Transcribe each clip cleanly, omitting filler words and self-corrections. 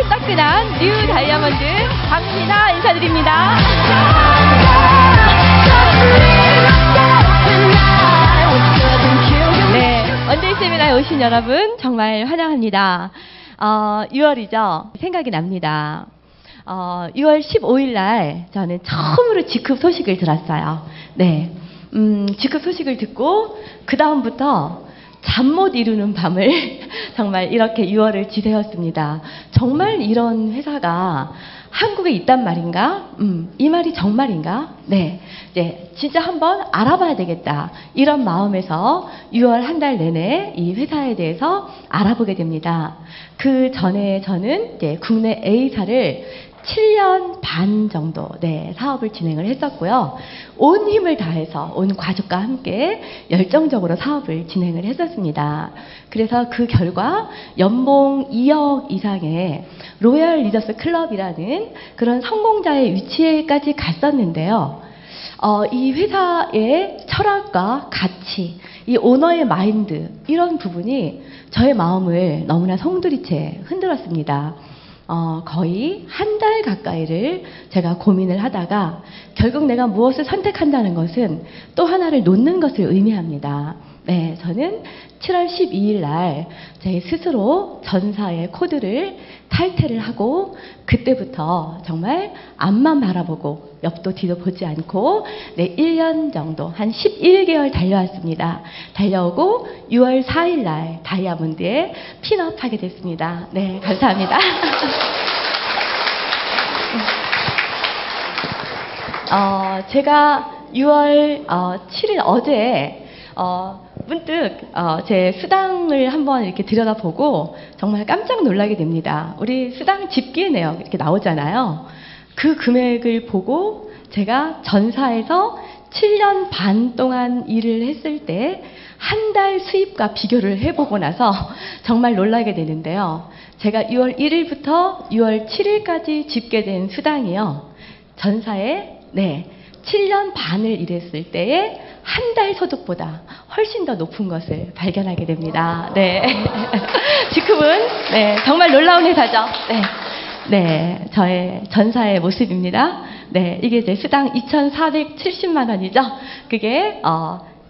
따끈따끈한 뉴 다이아몬드 박미나 인사드립니다. 네, 원데이 세미나에 오신 여러분 정말 환영합니다. 6월이죠. 생각이 납니다. 6월 15일 날 저는 처음으로 직급 소식을 들었어요. 네, 직급 소식을 듣고 그 다음부터 잠 못 이루는 밤을 정말 이렇게 6월을 지새웠습니다. 정말 이런 회사가 한국에 있단 말인가? 이 말이 정말인가? 네, 진짜 한번 알아봐야 되겠다. 이런 마음에서 6월 한 달 내내 이 회사에 대해서 알아보게 됩니다. 그 전에 저는 국내 A사를 7년 반 정도 사업을 진행을 했었고요. 온 힘을 다해서 온 가족과 함께 열정적으로 사업을 진행을 했었습니다. 그래서 그 결과 연봉 2억 이상의 로얄 리더스 클럽이라는 그런 성공자의 위치에까지 갔었는데요. 이 회사의 철학과 가치, 이 오너의 마인드, 이런 부분이 저의 마음을 너무나 송두리째 흔들었습니다. 거의 한 달 가까이를 제가 고민을 하다가 결국 내가 무엇을 선택한다는 것은 또 하나를 놓는 것을 의미합니다. 네, 저는 7월 12일 날 제 스스로 전사의 코드를 탈퇴를 하고 그때부터 정말 앞만 바라보고 옆도 뒤도 보지 않고 1년 정도 한 11개월 달려왔습니다. 달려오고 6월 4일 날 다이아몬드에 핀업하게 됐습니다. 네, 감사합니다. 제가 6월 7일 어제 문득 제 수당을 한번 이렇게 들여다보고 정말 깜짝 놀라게 됩니다. 우리 수당 집계 내역 이렇게 나오잖아요. 그 금액을 보고 제가 전사에서 7년 반 동안 일을 했을 때 한 달 수입과 비교를 해보고 나서 정말 놀라게 되는데요. 제가 6월 1일부터 6월 7일까지 집계된 수당이요. 전사에 7년 반을 일했을 때의 한 달 소득보다 훨씬 더 높은 것을 발견하게 됩니다. 네. 직급은 정말 놀라운 회사죠. 네, 저의 전사의 모습입니다. 네, 이게 제 수당 2,470만 원이죠. 그게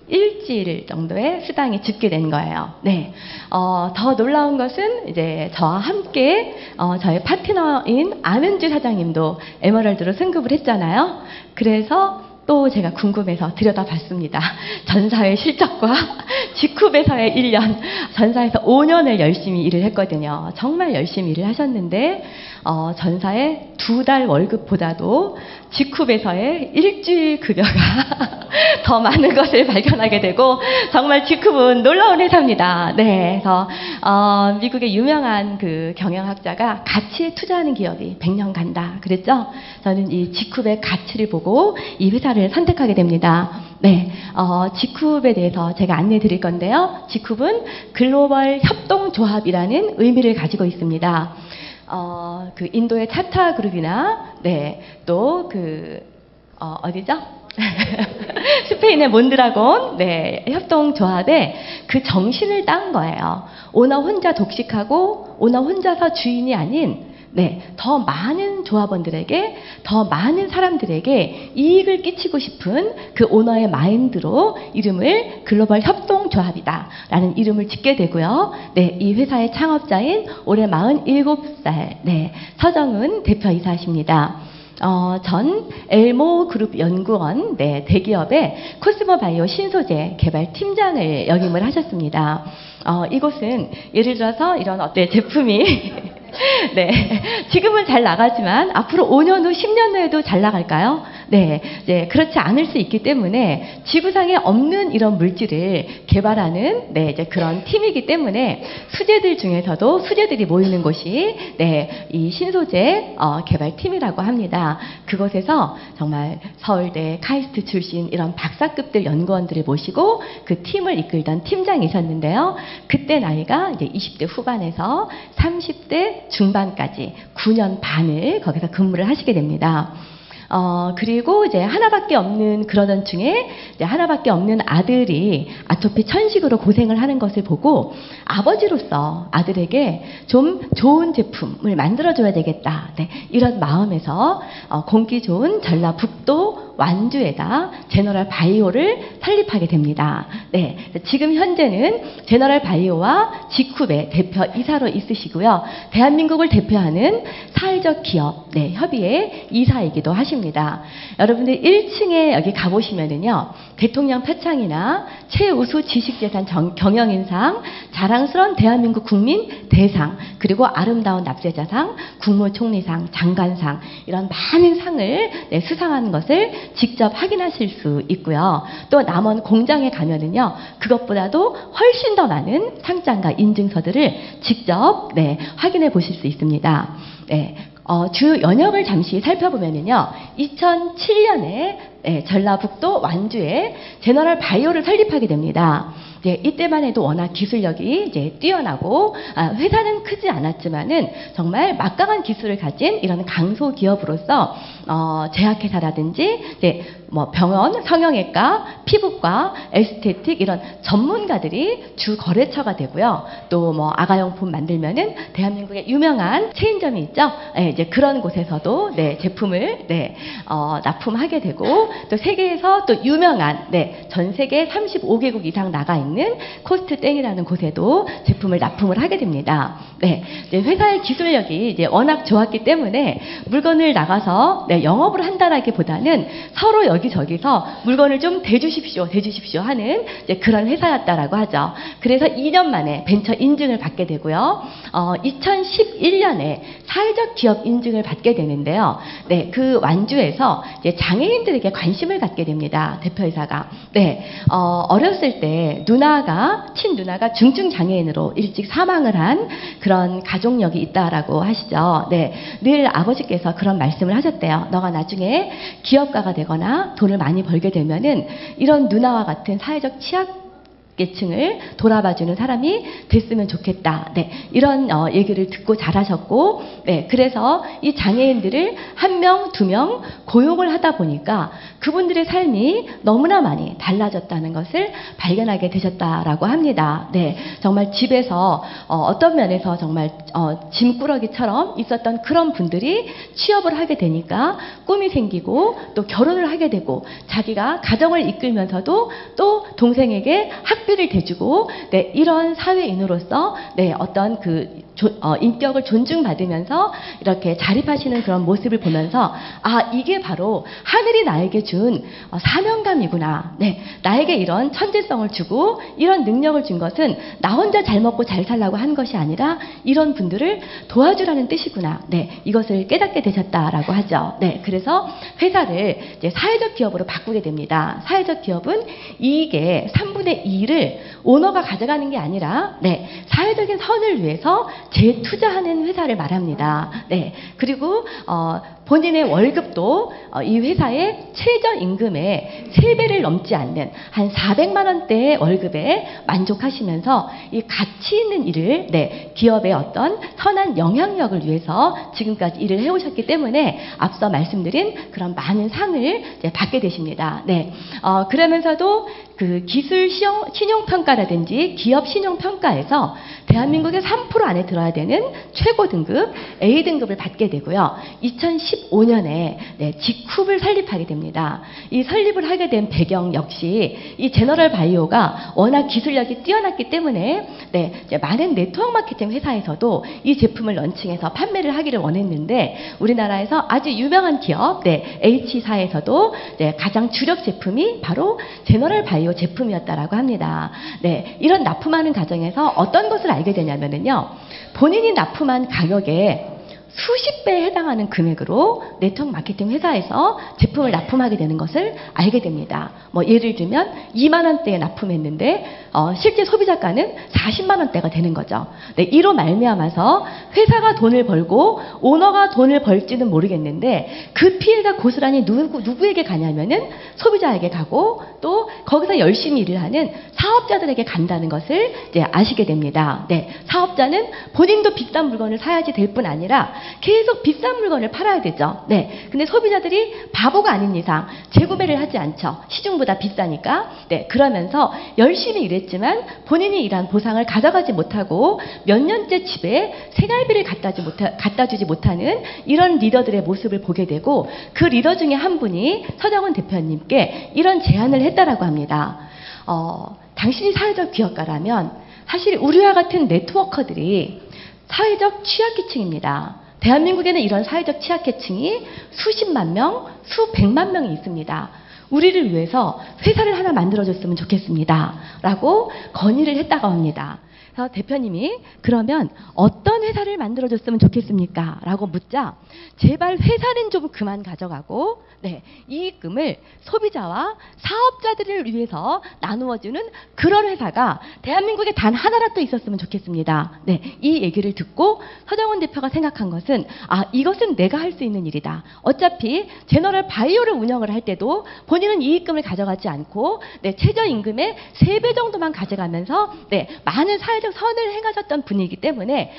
일주일 정도의 수당이 집계된 거예요. 네. 더 놀라운 것은 이제 저와 함께 저의 파트너인 안은주 사장님도 에메랄드로 승급을 했잖아요. 그래서 또 제가 궁금해서 들여다봤습니다. 전사의 실적과 직후에서의 1년, 전사에서 5년을 열심히 일을 했거든요. 정말 열심히 일을 하셨는데 전사의 2달 월급보다도 직후에서의 일주일 급여가 더 많은 것을 발견하게 되고 정말 직후은 놀라운 회사입니다. 네, 그래서 미국의 유명한 그 경영학자가 가치에 투자하는 기업이 100년 간다 그랬죠. 저는 이 직후의 가치를 보고 이 회사를 선택하게 됩니다. 네, 직후에 대해서 제가 안내해 드릴 건데요. 직후은 글로벌 협동조합이라는 의미를 가지고 있습니다. 그 인도의 타타 그룹이나 또 어디죠? 스페인의 몬드라곤 협동조합의 그 정신을 딴 거예요. 오너 혼자 독식하고 오너 혼자서 주인이 아닌 더 많은 조합원들에게, 더 많은 사람들에게 이익을 끼치고 싶은 그 오너의 마인드로 이름을 글로벌 협동조합이다 라는 이름을 짓게 되고요. 이 회사의 창업자인 올해 47살 서정은 대표이사십니다. 전 엘모 그룹 연구원 대기업의 코스모바이오 신소재 개발 팀장을 역임을 하셨습니다. 이곳은 예를 들어서 이런 제품이 지금은 잘 나가지만 앞으로 5년 후, 10년 후에도 잘 나갈까요? 그렇지 않을 수 있기 때문에 지구상에 없는 이런 물질을 개발하는 이제 그런 팀이기 때문에 수재들 중에서도 수재들이 모이는 곳이 이 신소재 개발팀이라고 합니다. 그곳에서 정말 서울대, 카이스트 출신 이런 박사급들 연구원들을 모시고 그 팀을 이끌던 팀장이셨는데요. 그때 나이가 이제 20대 후반에서 30대 중반까지 9년 반을 거기서 근무를 하시게 됩니다. 그리고 이제 하나밖에 없는 그러던 중에 이제 하나밖에 없는 아들이 아토피 천식으로 고생을 하는 것을 보고 아버지로서 아들에게 좀 좋은 제품을 만들어줘야 되겠다. 네, 이런 마음에서 공기 좋은 전라북도 완주에다 제너럴 바이오를 설립하게 됩니다. 네, 지금 현재는 제너럴 바이오와 지쿱의 대표 이사로 있으시고요. 대한민국을 대표하는 사회적 기업 협의회 이사이기도 하십니다. 여러분들 1층에 여기 가보시면은요, 대통령 표창이나 최우수 지식재산 경영인상, 자랑스러운 대한민국 국민 대상, 그리고 아름다운 납세자상, 국무총리상, 장관상 이런 많은 상을 수상하는 것을 직접 확인하실 수 있고요. 또 남원 공장에 가면은요, 그것보다도 훨씬 더 많은 상장과 인증서들을 직접 확인해 보실 수 있습니다. 네. 주 연역을 잠시 살펴보면은요, 2007년에 전라북도 완주에 제너럴 바이오를 설립하게 됩니다. 이때만 해도 워낙 기술력이 이제 뛰어나고 회사는 크지 않았지만은 정말 막강한 기술을 가진 이런 강소 기업으로서 제약회사라든지 뭐 병원, 성형외과, 피부과, 에스테틱 이런 전문가들이 주 거래처가 되고요. 또 뭐 아가용품 만들면은 대한민국의 유명한 체인점이 있죠. 이제 그런 곳에서도 제품을 납품하게 되고, 또 세계에서 또 유명한 전 세계 35개국 이상 나가 있는 코스트땡이라는 곳에도 제품을 납품을 하게 됩니다. 회사의 기술력이 이제 워낙 좋았기 때문에 물건을 나가서 영업을 한다라기보다는 서로 여기저기서 물건을 좀 대주십시오 하는 그런 회사였다라고 하죠. 그래서 2년 만에 벤처 인증을 받게 되고요. 2011년에 사회적 기업 인증을 받게 되는데요. 그 완주에서 이제 장애인들에게 관심을 갖게 됩니다. 대표이사가. 어렸을 때 친누나가 중증 장애인으로 일찍 사망을 한 그런 가족력이 있다라고 하시죠. 늘 아버지께서 그런 말씀을 하셨대요. 너가 나중에 기업가가 되거나 돈을 많이 벌게 되면은 이런 누나와 같은 사회적 취약계층을 돌아봐주는 사람이 됐으면 좋겠다. 이런 얘기를 듣고 자라셨고, 그래서 이 장애인들을 1명, 2명 고용을 하다 보니까 그분들의 삶이 너무나 많이 달라졌다는 것을 발견하게 되셨다라고 합니다. 정말 집에서 어떤 면에서 정말 짐꾸러기처럼 있었던 그런 분들이 취업을 하게 되니까 꿈이 생기고 또 결혼을 하게 되고 자기가 가정을 이끌면서도 또 동생에게 학비를 대주고 이런 사회인으로서 어떤 인격을 존중받으면서 이렇게 자립하시는 그런 모습을 보면서 이게 바로 하늘이 나에게 준 사명감이구나. 나에게 이런 천재성을 주고 이런 능력을 준 것은 나 혼자 잘 먹고 잘 살라고 한 것이 아니라 이런 분들을 도와주라는 뜻이구나. 이것을 깨닫게 되셨다라고 하죠. 그래서 회사를 이제 사회적 기업으로 바꾸게 됩니다. 사회적 기업은 이익의 3분의 2를 오너가 가져가는 게 아니라 사회적인 선을 위해서 재투자하는 회사를 말합니다. 그리고 본인의 월급도 이 회사의 최저임금의 3배를 넘지 않는 한 400만 원대의 월급에 만족하시면서 이 가치 있는 일을 기업의 어떤 선한 영향력을 위해서 지금까지 일을 해오셨기 때문에 앞서 말씀드린 그런 많은 상을 받게 되십니다. 그러면서도 그 기술 신용평가라든지 기업 신용평가에서 대한민국의 3% 안에 들어야 되는 최고 등급 A등급을 받게 되고요. 2015년에 지쿱을 설립하게 됩니다. 이 설립을 하게 된 배경 역시 이 제너럴 바이오가 워낙 기술력이 뛰어났기 때문에 이제 많은 네트워크 마케팅 회사에서도 이 제품을 런칭해서 판매를 하기를 원했는데 우리나라에서 아주 유명한 기업 H사에서도 가장 주력 제품이 바로 제너럴 바이오 제품이었다라고 합니다. 이런 납품하는 과정에서 어떤 것을 알게 되냐면요. 본인이 납품한 가격에 수십 배에 해당하는 금액으로 네트워크 마케팅 회사에서 제품을 납품하게 되는 것을 알게 됩니다. 뭐 예를 들면 2만 원대에 납품했는데 실제 소비자가는 40만 원대가 되는 거죠. 이로 말미암아서 회사가 돈을 벌고 오너가 돈을 벌지는 모르겠는데 그 피해가 고스란히 누구에게 가냐면은 소비자에게 가고 또 거기서 열심히 일을 하는 사업자들에게 간다는 것을 이제 아시게 됩니다. 사업자는 본인도 비싼 물건을 사야지 될 뿐 아니라 계속 비싼 물건을 팔아야 되죠. 네. 근데 소비자들이 바보가 아닌 이상 재구매를 하지 않죠. 시중보다 비싸니까. 네. 그러면서 열심히 일했지만 본인이 일한 보상을 가져가지 못하고 몇 년째 집에 생활비를 갖다 주지 못하는 이런 리더들의 모습을 보게 되고, 그 리더 중에 한 분이 서장훈 대표님께 이런 제안을 했다라고 합니다. 당신이 사회적 기업가라면 사실 우리와 같은 네트워커들이 사회적 취약계층입니다. 대한민국에는 이런 사회적 취약계층이 수십만 명, 수백만 명이 있습니다. 우리를 위해서 회사를 하나 만들어줬으면 좋겠습니다. 라고 건의를 했다고 합니다. 그래서 대표님이 그러면 어떤 회사를 만들어줬으면 좋겠습니까? 라고 묻자, 제발 회사는 좀 그만 가져가고, 네, 이익금을 소비자와 사업자들을 위해서 나누어주는 그런 회사가 대한민국에 단 하나라도 있었으면 좋겠습니다. 네, 이 얘기를 듣고 서장훈 대표가 생각한 것은, 이것은 내가 할 수 있는 일이다. 어차피 제너럴 바이오를 운영을 할 때도 본인은 이익금을 가져가지 않고, 네, 최저임금의 3배 정도만 가져가면서, 네, 많은 사회적 선을 행하셨던 분이기 때문에,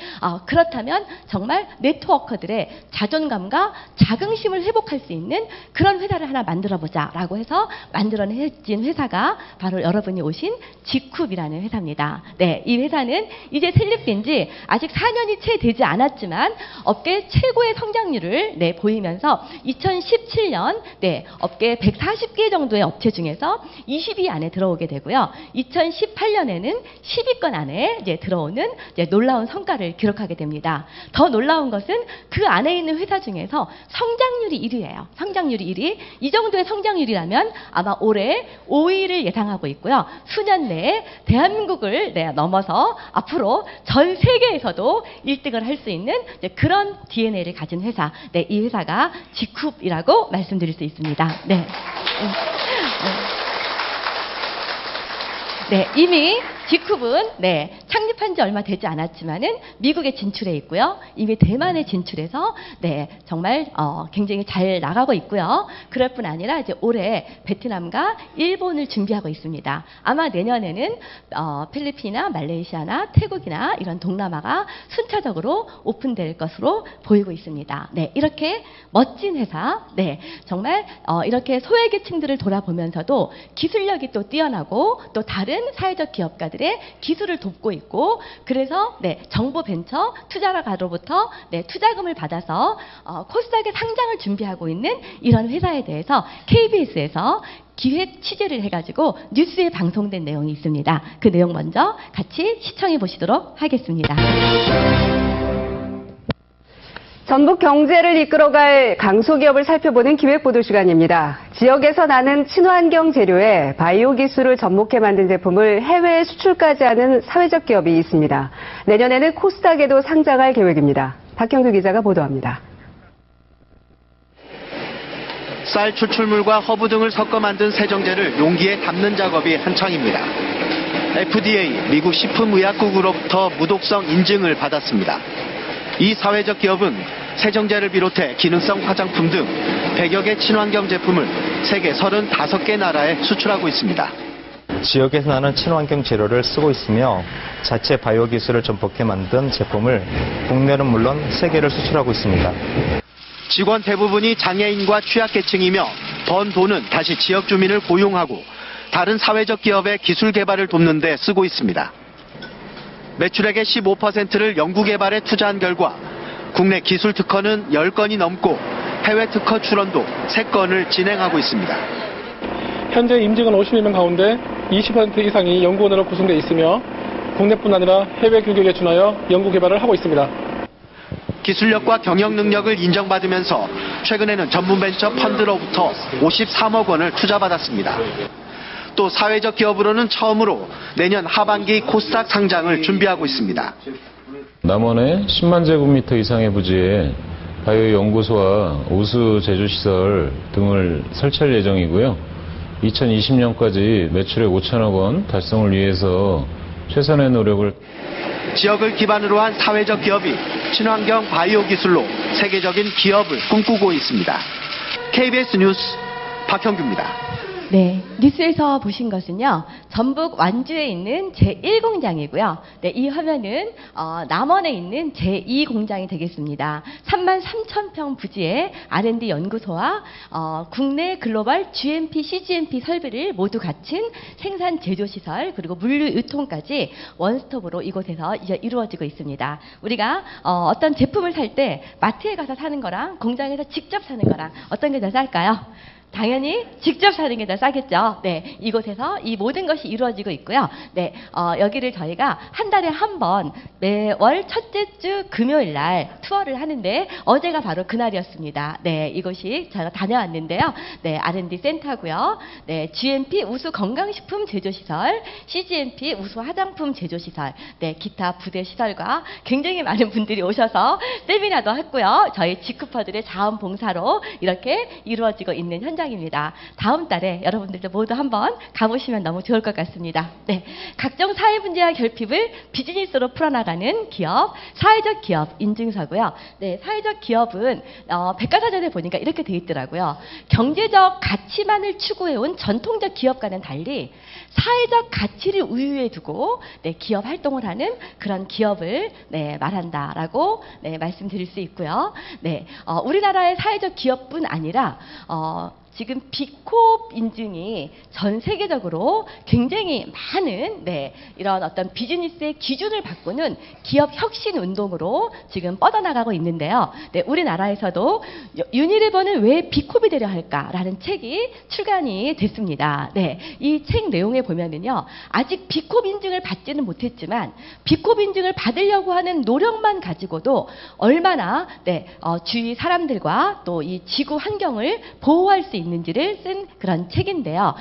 그렇다면 정말 네트워커들의 자존감과 자긍심을 회복할 수 있는 그런 회사를 하나 만들어보자 라고 해서 만들어내진 회사가 바로 여러분이 오신 지쿱이라는 회사입니다. 네, 이 회사는 이제 설립된 지 아직 4년이 채 되지 않았지만 업계 최고의 성장률을, 네, 보이면서 2017년 네, 업계 140개 정도의 업체 중에서 20위 안에 들어오게 되고요. 2018년에는 10위권 안에 이제 들어오는 이제 놀라운 성과를 기록하게 됩니다. 더 놀라운 것은 그 안에 있는 회사 중에서 성장률이 1위예요. 성장률이 1위. 이 정도의 성장률이라면 아마 올해 5위를 예상하고 있고요. 수년 내에 대한민국을, 네, 넘어서 앞으로 전 세계에서도 1등을 할 수 있는 그런 DNA를 가진 회사. 네, 이 회사가 지쿱이라고 말씀드릴 수 있습니다. 네. 네, 이미 지쿱은, 네, 창립한 지 얼마 되지 않았지만은 미국에 진출해 있고요. 이미 대만에 진출해서, 네, 정말 굉장히 잘 나가고 있고요. 그럴 뿐 아니라 이제 올해 베트남과 일본을 준비하고 있습니다. 아마 내년에는 필리핀이나 말레이시아나 태국이나 이런 동남아가 순차적으로 오픈될 것으로 보이고 있습니다. 네, 이렇게 멋진 회사, 네, 정말 이렇게 소외계층들을 돌아보면서도 기술력이 또 뛰어나고 또 다른 사회적 기업가들의 기술을 돕고 있고, 그래서 네, 정보 벤처 투자가로부터 네, 투자금을 받아서 코스닥의 상장을 준비하고 있는 이런 회사에 대해서 KBS에서 기획 취재를 해가지고 뉴스에 방송된 내용이 있습니다. 그 내용 먼저 같이 시청해 보시도록 하겠습니다. 전북 경제를 이끌어갈 강소기업을 살펴보는 기획보도 시간입니다. 지역에서 나는 친환경 재료에 바이오 기술을 접목해 만든 제품을 해외에 수출까지 하는 사회적 기업이 있습니다. 내년에는 코스닥에도 상장할 계획입니다. 박형규 기자가 보도합니다. 쌀 추출물과 허브 등을 섞어 만든 세정제를 용기에 담는 작업이 한창입니다. FDA, 미국 식품의약국으로부터 무독성 인증을 받았습니다. 이 사회적 기업은 세정제를 비롯해 기능성 화장품 등 100여 개 친환경 제품을 세계 35개 나라에 수출하고 있습니다. 지역에서 나는 친환경 재료를 쓰고 있으며 자체 바이오 기술을 접목해 만든 제품을 국내는 물론 세계를 수출하고 있습니다. 직원 대부분이 장애인과 취약계층이며 번 돈은 다시 지역 주민을 고용하고 다른 사회적 기업의 기술 개발을 돕는 데 쓰고 있습니다. 매출액의 15%를 연구개발에 투자한 결과 국내 기술 특허는 10건이 넘고 해외 특허 출원도 3건을 진행하고 있습니다. 현재 임직원 50여 명 가운데 20% 이상이 연구원으로 구성되어 있으며 국내뿐 아니라 해외 규격에 준하여 연구개발을 하고 있습니다. 기술력과 경영 능력을 인정받으면서 최근에는 전문 벤처 펀드로부터 53억 원을 투자받았습니다. 또 사회적 기업으로는 처음으로 내년 하반기 코스닥 상장을 준비하고 있습니다. 남원의 10만 제곱미터 이상의 부지에 바이오 연구소와 우수 제조시설 등을 설치할 예정이고요. 2020년까지 매출액 5천억 원 달성을 위해서 최선의 노력을. 지역을 기반으로 한 사회적 기업이 친환경 바이오 기술로 세계적인 기업을 꿈꾸고 있습니다. KBS 뉴스 박형규입니다. 네, 뉴스에서 보신 것은요, 전북 완주에 있는 제1공장이고요. 네, 이 화면은 남원에 있는 제2공장이 되겠습니다. 33,000평 부지의 R&D 연구소와 국내 글로벌 GMP, CGMP 설비를 모두 갖춘 생산 제조시설 그리고 물류 유통까지 원스톱으로 이곳에서 이루어지고 있습니다. 우리가 어떤 제품을 살 때 마트에 가서 사는 거랑 공장에서 직접 사는 거랑 어떤 게 더 쌀까요? 당연히 직접 사는 게 더 싸겠죠. 네, 이곳에서 이 모든 것이 이루어지고 있고요. 네, 여기를 저희가 한 달에 한 번 매월 첫째 주 금요일 날 투어를 하는데 어제가 바로 그날이었습니다. 네, 이곳이 제가 다녀왔는데요. 네, R&D 센터고요. 네, GMP 우수 건강식품 제조시설, CGMP 우수 화장품 제조시설, 네, 기타 부대 시설과 굉장히 많은 분들이 오셔서 세미나도 했고요. 저희 직후퍼들의 자원봉사로 이렇게 이루어지고 있는 현장입니다. 다음 달에 여러분들도 모두 한번 가보시면 너무 좋을 것 같습니다. 네, 각종 사회 문제와 결핍을 비즈니스로 풀어나가는 기업, 사회적 기업 인증서고요. 네, 사회적 기업은 백과사전에 보니까 이렇게 돼 있더라고요. 경제적 가치만을 추구해온 전통적 기업과는 달리 사회적 가치를 우위에 두고 네, 기업 활동을 하는 그런 기업을 네, 말한다라고 네, 말씀드릴 수 있고요. 네, 우리나라의 사회적 기업뿐 아니라 지금 비콥 인증이 전 세계적으로 굉장히 많은 네, 이런 어떤 비즈니스의 기준을 바꾸는 기업 혁신 운동으로 지금 뻗어나가고 있는데요. 네, 우리나라에서도 유니레버는 왜 비콥이 되려 할까라는 책이 출간이 됐습니다. 네, 이 책 내용에 보면은요, 아직 비콥 인증을 받지는 못했지만 비콥 인증을 받으려고 하는 노력만 가지고도 얼마나 네, 주위 사람들과 또 이 지구 환경을 보호할 수 있는지를 쓴 그런 책인데요.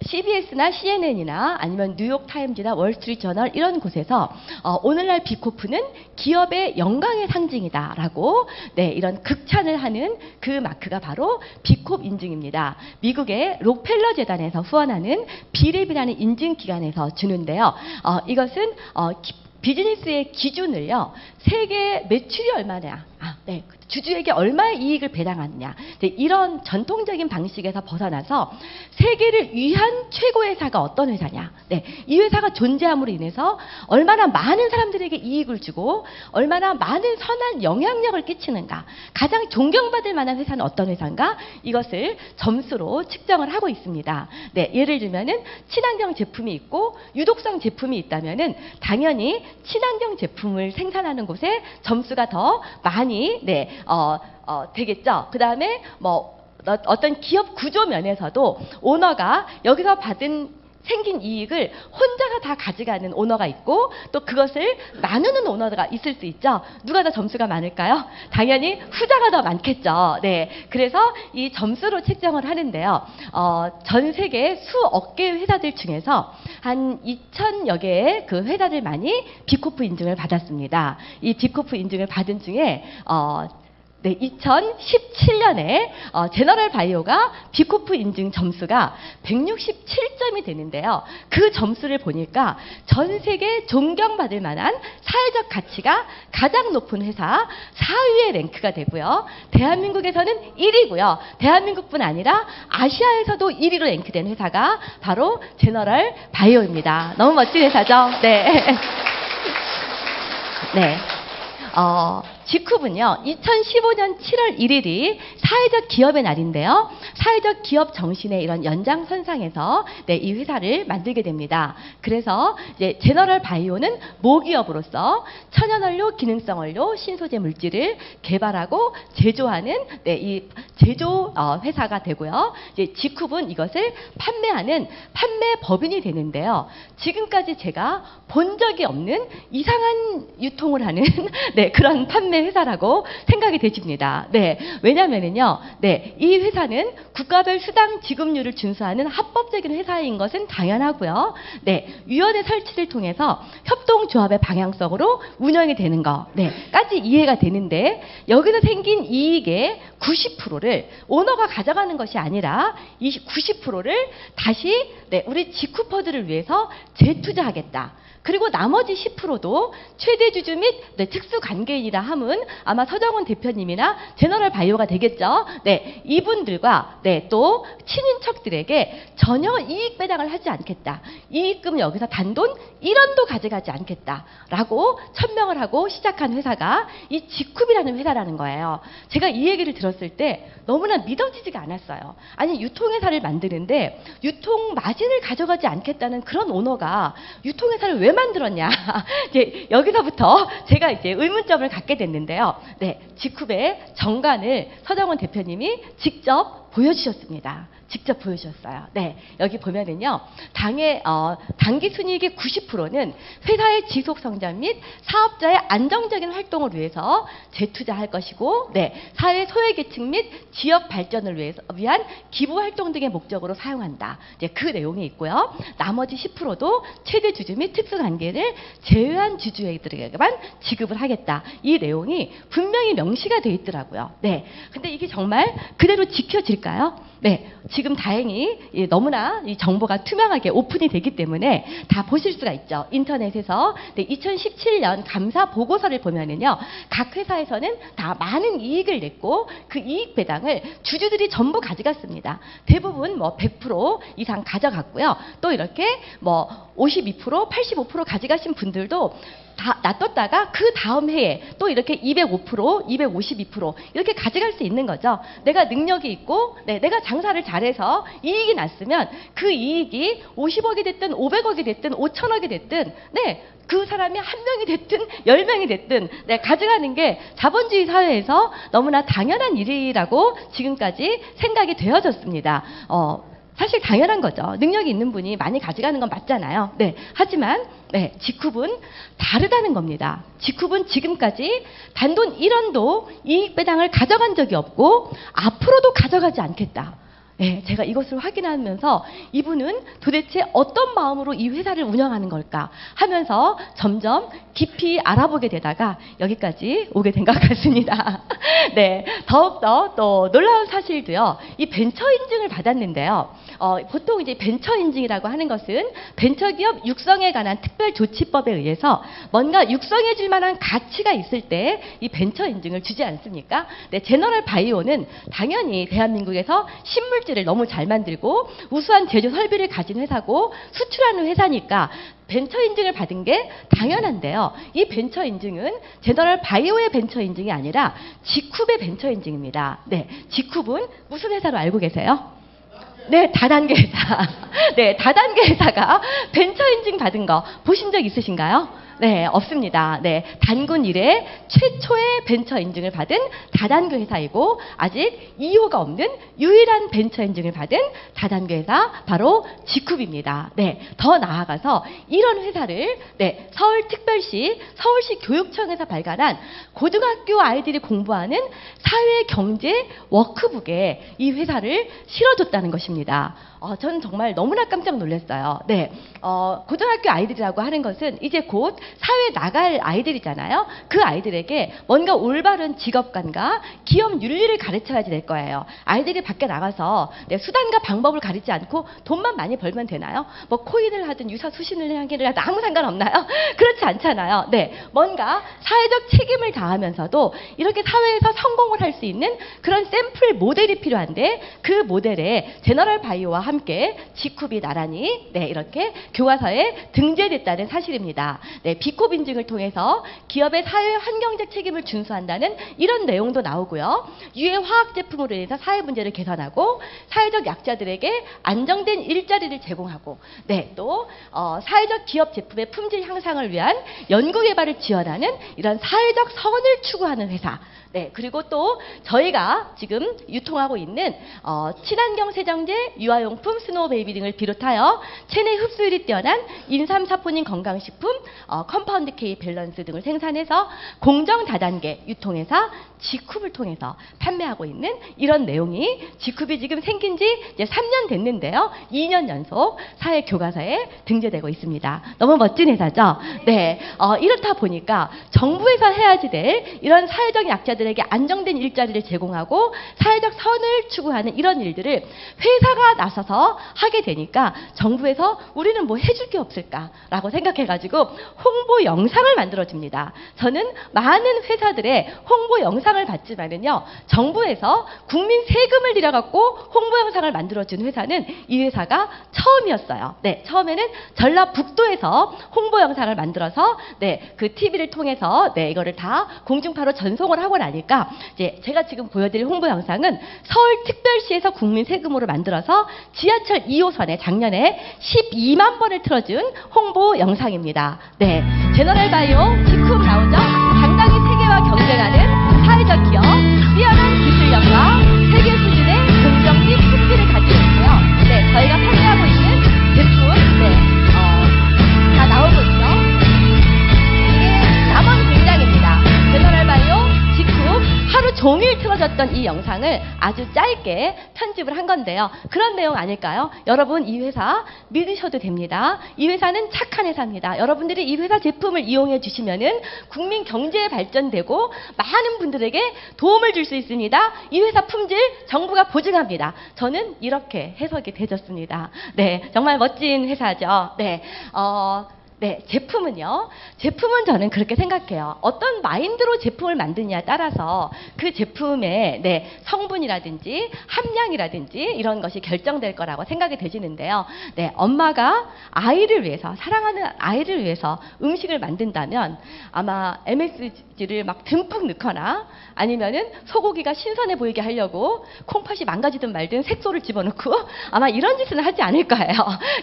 CBS나 CNN이나 아니면 뉴욕타임즈나 월스트리트저널 이런 곳에서 오늘날 비코프는 기업의 영광의 상징이다라고 네, 이런 극찬을 하는 그 마크가 바로 비콥 인증입니다. 미국의 록펠러 재단에서 후원하는 비랩이라는 인증 기관에서 주는데요. 이것은 비즈니스의 기준을요, 세계 매출이 얼마냐, 네, 주주에게 얼마의 이익을 배당하느냐, 네, 이런 전통적인 방식에서 벗어나서 세계를 위한 최고 회사가 어떤 회사냐, 네, 이 회사가 존재함으로 인해서 얼마나 많은 사람들에게 이익을 주고 얼마나 많은 선한 영향력을 끼치는가, 가장 존경받을 만한 회사는 어떤 회사인가, 이것을 점수로 측정을 하고 있습니다. 네, 예를 들면은 친환경 제품이 있고 유독성 제품이 있다면은 당연히 친환경 제품을 생산하는 곳에 점수가 더 많이 네, 되겠죠. 그 다음에 뭐 어떤 기업 구조 면에서도 오너가 여기서 생긴 이익을 혼자가 다 가져가는 오너가 있고 또 그것을 나누는 오너가 있을 수 있죠. 누가 더 점수가 많을까요? 당연히 후자가 더 많겠죠. 네, 그래서 이 점수로 책정을 하는데요. 전 세계 수억 개의 회사들 중에서 한 2,000여 개의 그 회사들만이 비코프 인증을 받았습니다. 이 비코프 인증을 받은 중에 네, 2017년에 제너럴 바이오가 비코프 인증 점수가 167점이 되는데요. 그 점수를 보니까 전 세계 존경받을 만한 사회적 가치가 가장 높은 회사 4위에 랭크가 되고요. 대한민국에서는 1위고요. 대한민국뿐 아니라 아시아에서도 1위로 랭크된 회사가 바로 제너럴 바이오입니다. 너무 멋진 회사죠? 네. 네. 직후분요, 2015년 7월 1일이 사회적 기업의 날인데요. 사회적 기업 정신의 이런 연장선상에서 네, 이 회사를 만들게 됩니다. 그래서 이제 제너럴 바이오는 모기업으로서 천연원료, 기능성원료, 신소재 물질을 개발하고 제조하는 네, 이 제조 회사가 되고요. 이제 직후분 이것을 판매하는 판매 법인이 되는데요. 지금까지 제가 본 적이 없는 이상한 유통을 하는 네, 그런 판매 회사라고 생각이 되십니다. 네, 왜냐면은요, 네, 이 회사는 국가별 수당 지급률을 준수하는 합법적인 회사인 것은 당연하고요. 네, 위원회 설치를 통해서 협동조합의 방향성으로 운영이 되는 거, 네, 까지 이해가 되는데 여기서 생긴 이익의 90%를 오너가 가져가는 것이 아니라 이 90%를 다시 우리 직후퍼들을 위해서 재투자하겠다. 그리고 나머지 10%도 최대 주주 및 특수관계인이라 함은 아마 서정훈 대표님이나 제너럴 바이오가 되겠죠. 이분들과 또 친인척들에게 전혀 이익 배당을 하지 않겠다. 이익금 여기서 단돈 1원도 가져가지 않겠다라고 천명을 하고 시작한 회사가 이 지쿱이라는 회사라는 거예요. 제가 이 얘기를 들었을 때 너무나 믿어지지가 않았어요. 아니 유통회사를 만드는데 유통 마진을 가져가지 않겠다는 그런 오너가 유통회사를 왜 만들었냐. 이제 여기서부터 제가 이제 의문점을 갖게 됐는데요. 지쿱의 정관을 서정훈 대표님이 직접 보여주셨습니다. 직접 보여주셨어요. 여기 보면은요, 당기 순이익의 90%는 회사의 지속 성장 및 사업자의 안정적인 활동을 위해서 재투자할 것이고, 사회 소외계층 및 지역 발전을 위한 기부 활동 등의 목적으로 사용한다. 이제 그 내용이 있고요. 나머지 10%도 최대 주주 및 특수관계를 제외한 주주에게만 지급을 하겠다. 이 내용이 분명히 명시가 되어 있더라고요. 근데 이게 정말 그대로 지켜질까요? 지금 다행히 너무나 이 정보가 투명하게 오픈이 되기 때문에 다 보실 수가 있죠. 인터넷에서 2017년 감사 보고서를 보면은요, 각 회사에서는 다 많은 이익을 냈고 그 이익 배당을 주주들이 전부 가져갔습니다. 대부분 100% 이상 가져갔고요. 또 이렇게 52%, 85% 가져가신 분들도 다 놔뒀다가 그 다음 해에 또 이렇게 205%, 252% 이렇게 가져갈 수 있는 거죠. 내가 능력이 있고 내가 장사를 잘해서 이익이 났으면 그 이익이 50억이 됐든 500억이 됐든 5천억이 됐든 그 사람이 한 명이 됐든 10명이 됐든 가져가는 게 자본주의 사회에서 너무나 당연한 일이라고 지금까지 생각이 되어졌습니다. 사실 당연한 거죠. 능력이 있는 분이 많이 가져가는 건 맞잖아요. 하지만 지쿱은 다르다는 겁니다. 지쿱은 지금까지 단돈 1원도 이익 배당을 가져간 적이 없고 앞으로도 가져가지 않겠다. 제가 이것을 확인하면서 이분은 도대체 어떤 마음으로 이 회사를 운영하는 걸까 하면서 점점 깊이 알아보게 되다가 여기까지 오게 된 것 같습니다. 더욱더 또 놀라운 사실도요. 이 벤처 인증을 받았는데요. 보통 이제 벤처 인증이라고 하는 것은 벤처기업 육성에 관한 특별조치법에 의해서 뭔가 육성해 줄 만한 가치가 있을 때 이 벤처 인증을 주지 않습니까? 제너럴 바이오는 당연히 대한민국에서 신물질을 너무 잘 만들고 우수한 제조 설비를 가진 회사고 수출하는 회사니까 벤처 인증을 받은 게 당연한데요. 이 벤처 인증은 제너럴 바이오의 벤처 인증이 아니라 지쿱의 벤처 인증입니다. 지쿱은 무슨 회사로 알고 계세요? 다단계 회사. 다단계 회사가 벤처 인증 받은 거 보신 적 있으신가요? 없습니다. 단군 이래 최초의 벤처 인증을 받은 다단계 회사이고 아직 2호가 없는 유일한 벤처 인증을 받은 다단계 회사 바로 지쿱입니다. 더 나아가서 이런 회사를 서울특별시 서울시 교육청에서 발간한 고등학교 아이들이 공부하는 사회경제 워크북에 이 회사를 실어줬다는 것입니다. 저는 정말 너무나 깜짝 놀랐어요. 고등학교 아이들이라고 하는 것은 이제 곧 사회에 나갈 아이들이잖아요. 그 아이들에게 뭔가 올바른 직업관과 기업 윤리를 가르쳐야지 될 거예요. 아이들이 밖에 나가서 수단과 방법을 가르치지 않고 돈만 많이 벌면 되나요? 코인을 하든 유사수신을 하든 아무 상관없나요? 그렇지 않잖아요. 뭔가 사회적 책임을 다하면서도 이렇게 사회에서 성공을 할 수 있는 그런 샘플 모델이 필요한데 그 모델에 제너럴 바이오와 함께 지쿱이 나란히 이렇게 교과서에 등재됐다는 사실입니다. 비콥 인증을 통해서 기업의 사회 환경적 책임을 준수한다는 이런 내용도 나오고요. 유해 화학 제품으로 인해서 사회 문제를 개선하고 사회적 약자들에게 안정된 일자리를 제공하고 또 사회적 기업 제품의 품질 향상을 위한 연구 개발을 지원하는 이런 사회적 선을 추구하는 회사. 그리고 또 저희가 지금 유통하고 있는 친환경 세정제, 유아용품, 스노우 베이비 등을 비롯하여 체내 흡수율이 뛰어난 인삼 사포닌 건강식품, 컴파운드 K 밸런스 등을 생산해서 공정 다단계 유통회사 지쿱을 통해서 판매하고 있는 이런 내용이 지쿱이 지금 생긴 지 이제 3년 됐는데요. 2년 연속 사회 교과서에 등재되고 있습니다. 너무 멋진 회사죠? 이렇다 보니까 정부에서 해야지 될 이런 사회적 약자들 노동자들에게 안정된 일자리를 제공하고 사회적 선을 추구하는 이런 일들을 회사가 나서서 하게 되니까 정부에서 우리는 뭐 해줄 게 없을까라고 생각해가지고 홍보 영상을 만들어줍니다. 저는 많은 회사들의 홍보 영상을 봤지만은요, 정부에서 국민 세금을 들여갖고 홍보 영상을 만들어준 회사는 이 회사가 처음이었어요. 네, 처음에는 전라북도에서 홍보 영상을 만들어서 그 TV를 통해서 이거를 다 공중파로 전송을 하고 나니까 이제 제가 지금 보여드릴 홍보 영상은 서울특별시에서 국민 세금으로 만들어서 지하철 2호선에 작년에 12만 번을 틀어준 홍보 영상입니다. 네, 제너럴바이오 직후 나오죠. 당당히 세계와 경쟁하는 사회적 기업, 뛰어난 기술력과 세계 수준의 긍정적 품질을 가지고 있고요. 네, 저희가 판매하고 있는 제품, 다 나오고 있죠. 이게 남원 공장입니다. 제너럴바이오 직후 하루 종일 틀어졌던 이 영상을 아주 짧게 편집을 한 건데요. 그런 내용 아닐까요? 여러분, 이 회사 믿으셔도 됩니다. 이 회사는 착한 회사입니다. 여러분들이 이 회사 제품을 이용해 주시면은 국민 경제 발전되고 많은 분들에게 도움을 줄 수 있습니다. 이 회사 품질 정부가 보증합니다. 저는 이렇게 해석이 되졌습니다. 네, 정말 멋진 회사죠. 제품은요. 제품은 저는 그렇게 생각해요. 어떤 마인드로 제품을 만드냐에 따라서 그 제품의 성분이라든지 함량이라든지 이런 것이 결정될 거라고 생각이 되시는데요. 엄마가 아이를 위해서, 사랑하는 아이를 위해서 음식을 만든다면 아마 MSG를 막 듬뿍 넣거나 아니면은 소고기가 신선해 보이게 하려고 콩팥이 망가지든 말든 색소를 집어넣고 아마 이런 짓은 하지 않을 거예요.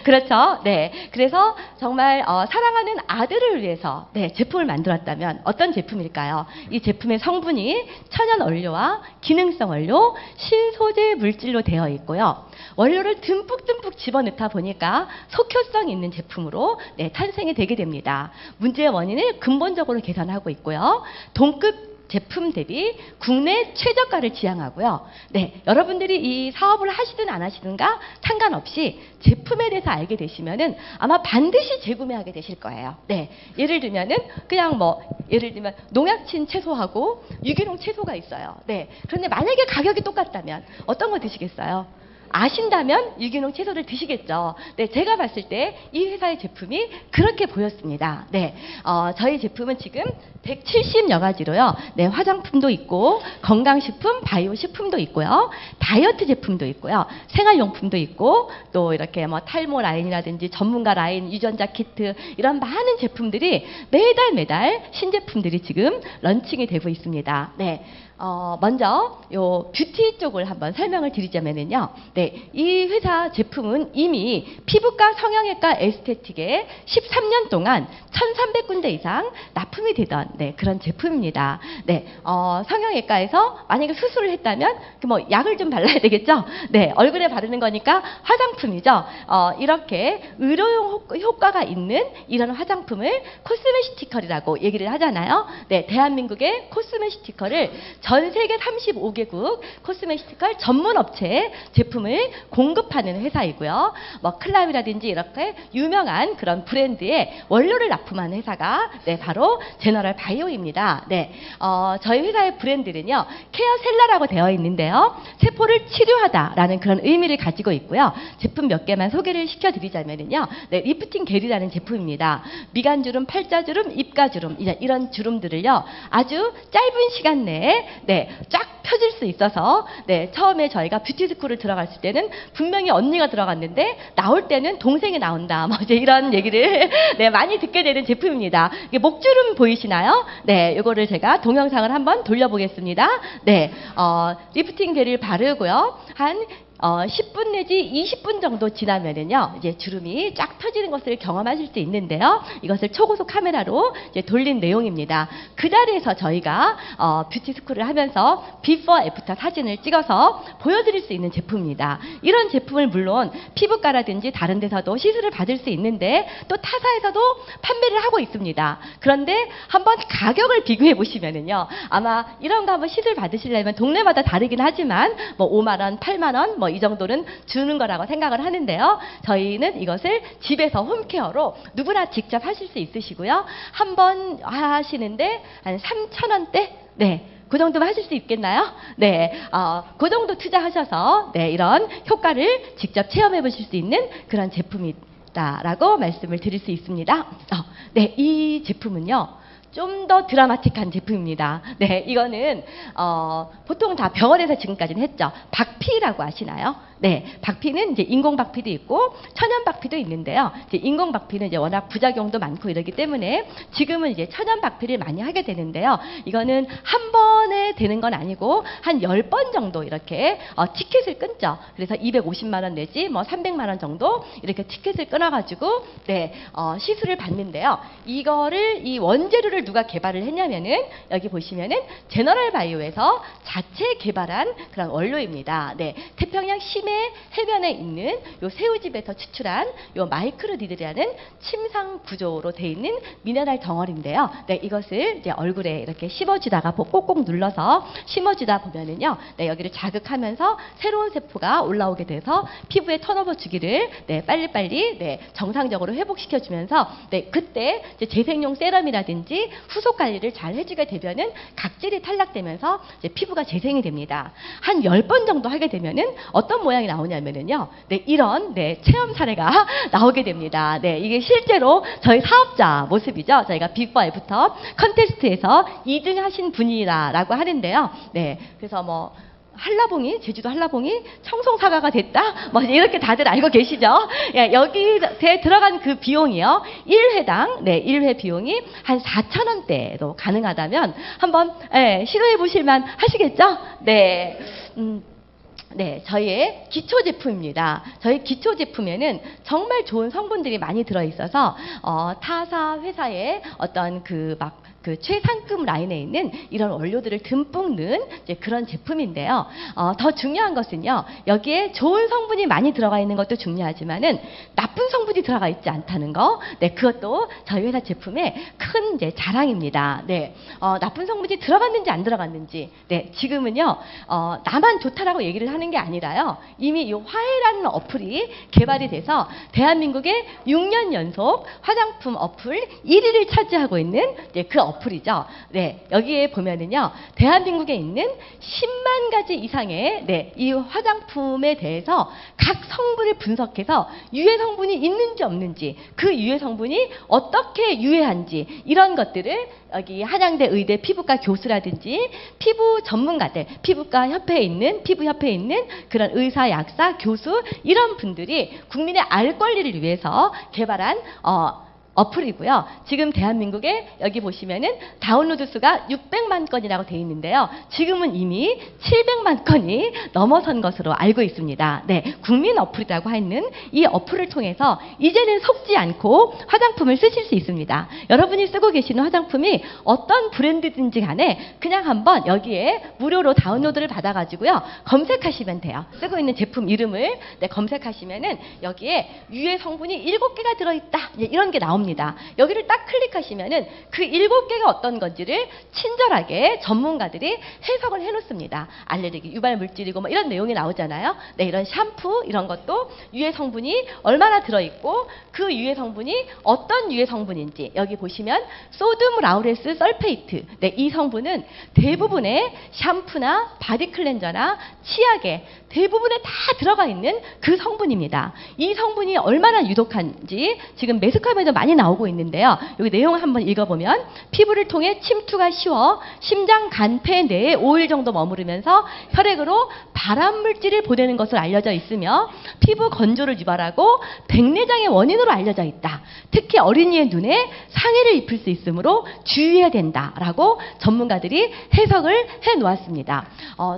그렇죠? 네. 그래서 정말 사랑하는 아들을 위해서 제품을 만들었다면 어떤 제품일까요? 이 제품의 성분이 천연 원료와 기능성 원료, 신소재 물질로 되어 있고요. 원료를 듬뿍듬뿍 집어넣다 보니까 속효성 있는 제품으로 탄생이 되게 됩니다. 문제의 원인을 근본적으로 개선하고 있고요. 동급 제품 대비 국내 최저가를 지향하고요. 여러분들이 이 사업을 하시든 안 하시든가 상관없이 제품에 대해서 알게 되시면은 아마 반드시 재구매하게 되실 거예요. 예를 들면은 그냥 예를 들면 농약친 채소하고 유기농 채소가 있어요. 그런데 만약에 가격이 똑같다면 어떤 거 드시겠어요? 아신다면 유기농 채소를 드시겠죠. 제가 봤을 때 이 회사의 제품이 그렇게 보였습니다. 저희 제품은 지금 170여 가지로요. 화장품도 있고 건강식품, 바이오식품도 있고요. 다이어트 제품도 있고요. 생활용품도 있고 또 이렇게 탈모 라인이라든지 전문가 라인, 유전자 키트 이런 많은 제품들이 매달 신제품들이 지금 런칭이 되고 있습니다. 먼저 요 뷰티 쪽을 한번 설명을 드리자면요. 이 회사 제품은 이미 피부과, 성형외과, 에스테틱에 13년 동안 1,300군데 이상 납품이 되던 그런 제품입니다. 성형외과에서 만약에 수술을 했다면 약을 좀 발라야 되겠죠. 얼굴에 바르는 거니까 화장품이죠. 이렇게 의료용 효과가 있는 이런 화장품을 코스메시티컬이라고 얘기를 하잖아요. 대한민국의 코스메시티컬을 전 세계 35개국 코스메티컬 전문 업체에 제품을 공급하는 회사이고요. 클라비라든지 이렇게 유명한 그런 브랜드의 원료를 납품하는 회사가 바로 제너럴 바이오입니다. 저희 회사의 브랜드는요. 케어셀라라고 되어 있는데요. 세포를 치료하다라는 그런 의미를 가지고 있고요. 제품 몇 개만 소개를 시켜드리자면요. 리프팅 겔이라는 제품입니다. 미간주름, 팔자주름, 입가주름 이런 주름들을요. 아주 짧은 시간 내에 쫙 펴질 수 있어서 처음에 저희가 뷰티스쿨을 들어갔을 때는 분명히 언니가 들어갔는데 나올 때는 동생이 나온다. 이제 이런 얘기를 많이 듣게 되는 제품입니다. 목주름 보이시나요? 이거를 제가 동영상을 한번 돌려보겠습니다. 리프팅 겔을 바르고요. 한 10분 내지 20분 정도 지나면은요, 이제 주름이 쫙 펴지는 것을 경험하실 수 있는데요. 이것을 초고속 카메라로 이제 돌린 내용입니다. 그 자리에서 저희가 뷰티 스쿨을 하면서 비포 애프터 사진을 찍어서 보여드릴 수 있는 제품입니다. 이런 제품을 물론 피부과라든지 다른 데서도 시술을 받을 수 있는데 또 타사에서도 판매를 하고 있습니다. 그런데 한번 가격을 비교해 보시면은요, 아마 이런 거 한번 시술 받으시려면 동네마다 다르긴 하지만 5만 원, 8만 원 이 정도는 주는 거라고 생각을 하는데요. 저희는 이것을 집에서 홈케어로 누구나 직접 하실 수 있으시고요. 한 번 하시는데 한 3,000원대? 그 정도만 하실 수 있겠나요? 네, 그 정도 투자하셔서 네, 이런 효과를 직접 체험해 보실 수 있는 그런 제품이다라고 말씀을 드릴 수 있습니다. 네, 이 제품은요. 좀 더 드라마틱한 제품입니다. 네, 이거는 보통 다 병원에서 지금까지는 했죠. 박피라고 아시나요? 네, 박피는 이제 인공 박피도 있고 천연 박피도 있는데요. 이제 인공 박피는 이제 워낙 부작용도 많고 이러기 때문에 지금은 이제 천연 박피를 많이 하게 되는데요. 이거는 한 번에 되는 건 아니고 한 10번 정도 이렇게 티켓을 끊죠. 그래서 250만 원 내지 뭐 300만 원 정도 이렇게 티켓을 끊어가지고 네, 시술을 받는데요. 이거를 이 원재료를 누가 개발을 했냐면은 여기 보시면은 제너럴 바이오에서 자체 개발한 그런 원료입니다. 네, 태평양 심해 해변에 있는 요 새우집에서 추출한 요 마이크로니들이라는 침상 구조로 되어 있는 미네랄 덩어리인데요. 네, 이것을 이제 얼굴에 이렇게 씹어주다가 꼭꼭 눌러서 심어주다 보면은요, 네, 여기를 자극하면서 새로운 세포가 올라오게 돼서 피부에 턴오버 주기를 네, 빨리빨리 네, 정상적으로 회복시켜주면서 네, 그때 이제 재생용 세럼이라든지 후속 관리를 잘 해주게 되면은 각질이 탈락되면서 이제 피부가 재생이 됩니다. 한 10번 정도 하게 되면은 어떤 모양이 나오냐면은요, 네, 이런 네, 체험 사례가 나오게 됩니다. 네, 이게 실제로 저희 사업자 모습이죠. 저희가 비포 애프터 컨테스트에서 2등 하신 분이라고 하는데요. 네, 그래서 뭐 한라봉이, 제주도 한라봉이 청송사과가 됐다? 뭐 이렇게 다들 알고 계시죠? 예, 여기에 들어간 그 비용이요. 1회당, 네, 1회 비용이 한 4,000원대로 가능하다면 한번, 예, 시도해 보실만 하시겠죠? 네. 네, 저희의 기초 제품입니다. 저희 기초 제품에는 정말 좋은 성분들이 많이 들어있어서 타사 회사의 어떤 그 최상급 라인에 있는 이런 원료들을 듬뿍 넣은 이제 그런 제품인데요. 더 중요한 것은요, 여기에 좋은 성분이 많이 들어가 있는 것도 중요하지만은 나쁜 성분이 들어가 있지 않다는 거, 네, 그것도 저희 회사 제품의 큰 이제 자랑입니다. 네, 나쁜 성분이 들어갔는지 안 들어갔는지, 네, 지금은요, 나만 좋다라고 얘기를 하는 게 아니라요, 이미 이 화해라는 어플이 개발이 돼서 대한민국의 6년 연속 화장품 어플 1위를 차지하고 있는 네, 그 어플이죠. 네, 여기에 보면은요, 대한민국에 있는 10만 가지 이상의 네, 이 화장품에 대해서 각 성분을 분석해서 유해 성분이 있는지 없는지, 그 유해 성분이 어떻게 유해한지 이런 것들을 여기 한양대 의대 피부과 교수라든지 피부 전문가들, 피부과 협회에 있는 피부협회에 있는 그런 의사, 약사, 교수 이런 분들이 국민의 알 권리를 위해서 개발한 어플이고요. 지금 대한민국에 여기 보시면은 다운로드 수가 600만 건이라고 되어 있는데요. 지금은 이미 700만 건이 넘어선 것으로 알고 있습니다. 네, 국민 어플이라고 하는 이 어플을 통해서 이제는 속지 않고 화장품을 쓰실 수 있습니다. 여러분이 쓰고 계시는 화장품이 어떤 브랜드든지 간에 그냥 한번 여기에 무료로 다운로드를 받아가지고요. 검색하시면 돼요. 쓰고 있는 제품 이름을 네, 검색하시면은 여기에 유해 성분이 7개가 들어있다. 이런 게 나옵니다. 여기를 딱 클릭하시면은 그 7개가 어떤 건지를 친절하게 전문가들이 해석을 해놓습니다. 알레르기, 유발 물질이고 뭐 이런 내용이 나오잖아요. 네, 이런 샴푸 이런 것도 유해 성분이 얼마나 들어있고 그 유해 성분이 어떤 유해 성분인지 여기 보시면 소듐 라우레스 설페이트. 네, 이 성분은 대부분의 샴푸나 바디 클렌저나 치약에 대부분에 다 들어가 있는 그 성분입니다. 이 성분이 얼마나 유독한지 지금 매스컴에도 많이 나오고 있는데요. 여기 내용을 한번 읽어보면 피부를 통해 침투가 쉬워 심장, 간, 폐 내에 5일 정도 머무르면서 혈액으로 발암 물질을 보내는 것으로 알려져 있으며 피부 건조를 유발하고 백내장의 원인으로 알려져 있다. 특히 어린이의 눈에 상해를 입힐 수 있으므로 주의해야 된다라고 전문가들이 해석을 해 놓았습니다.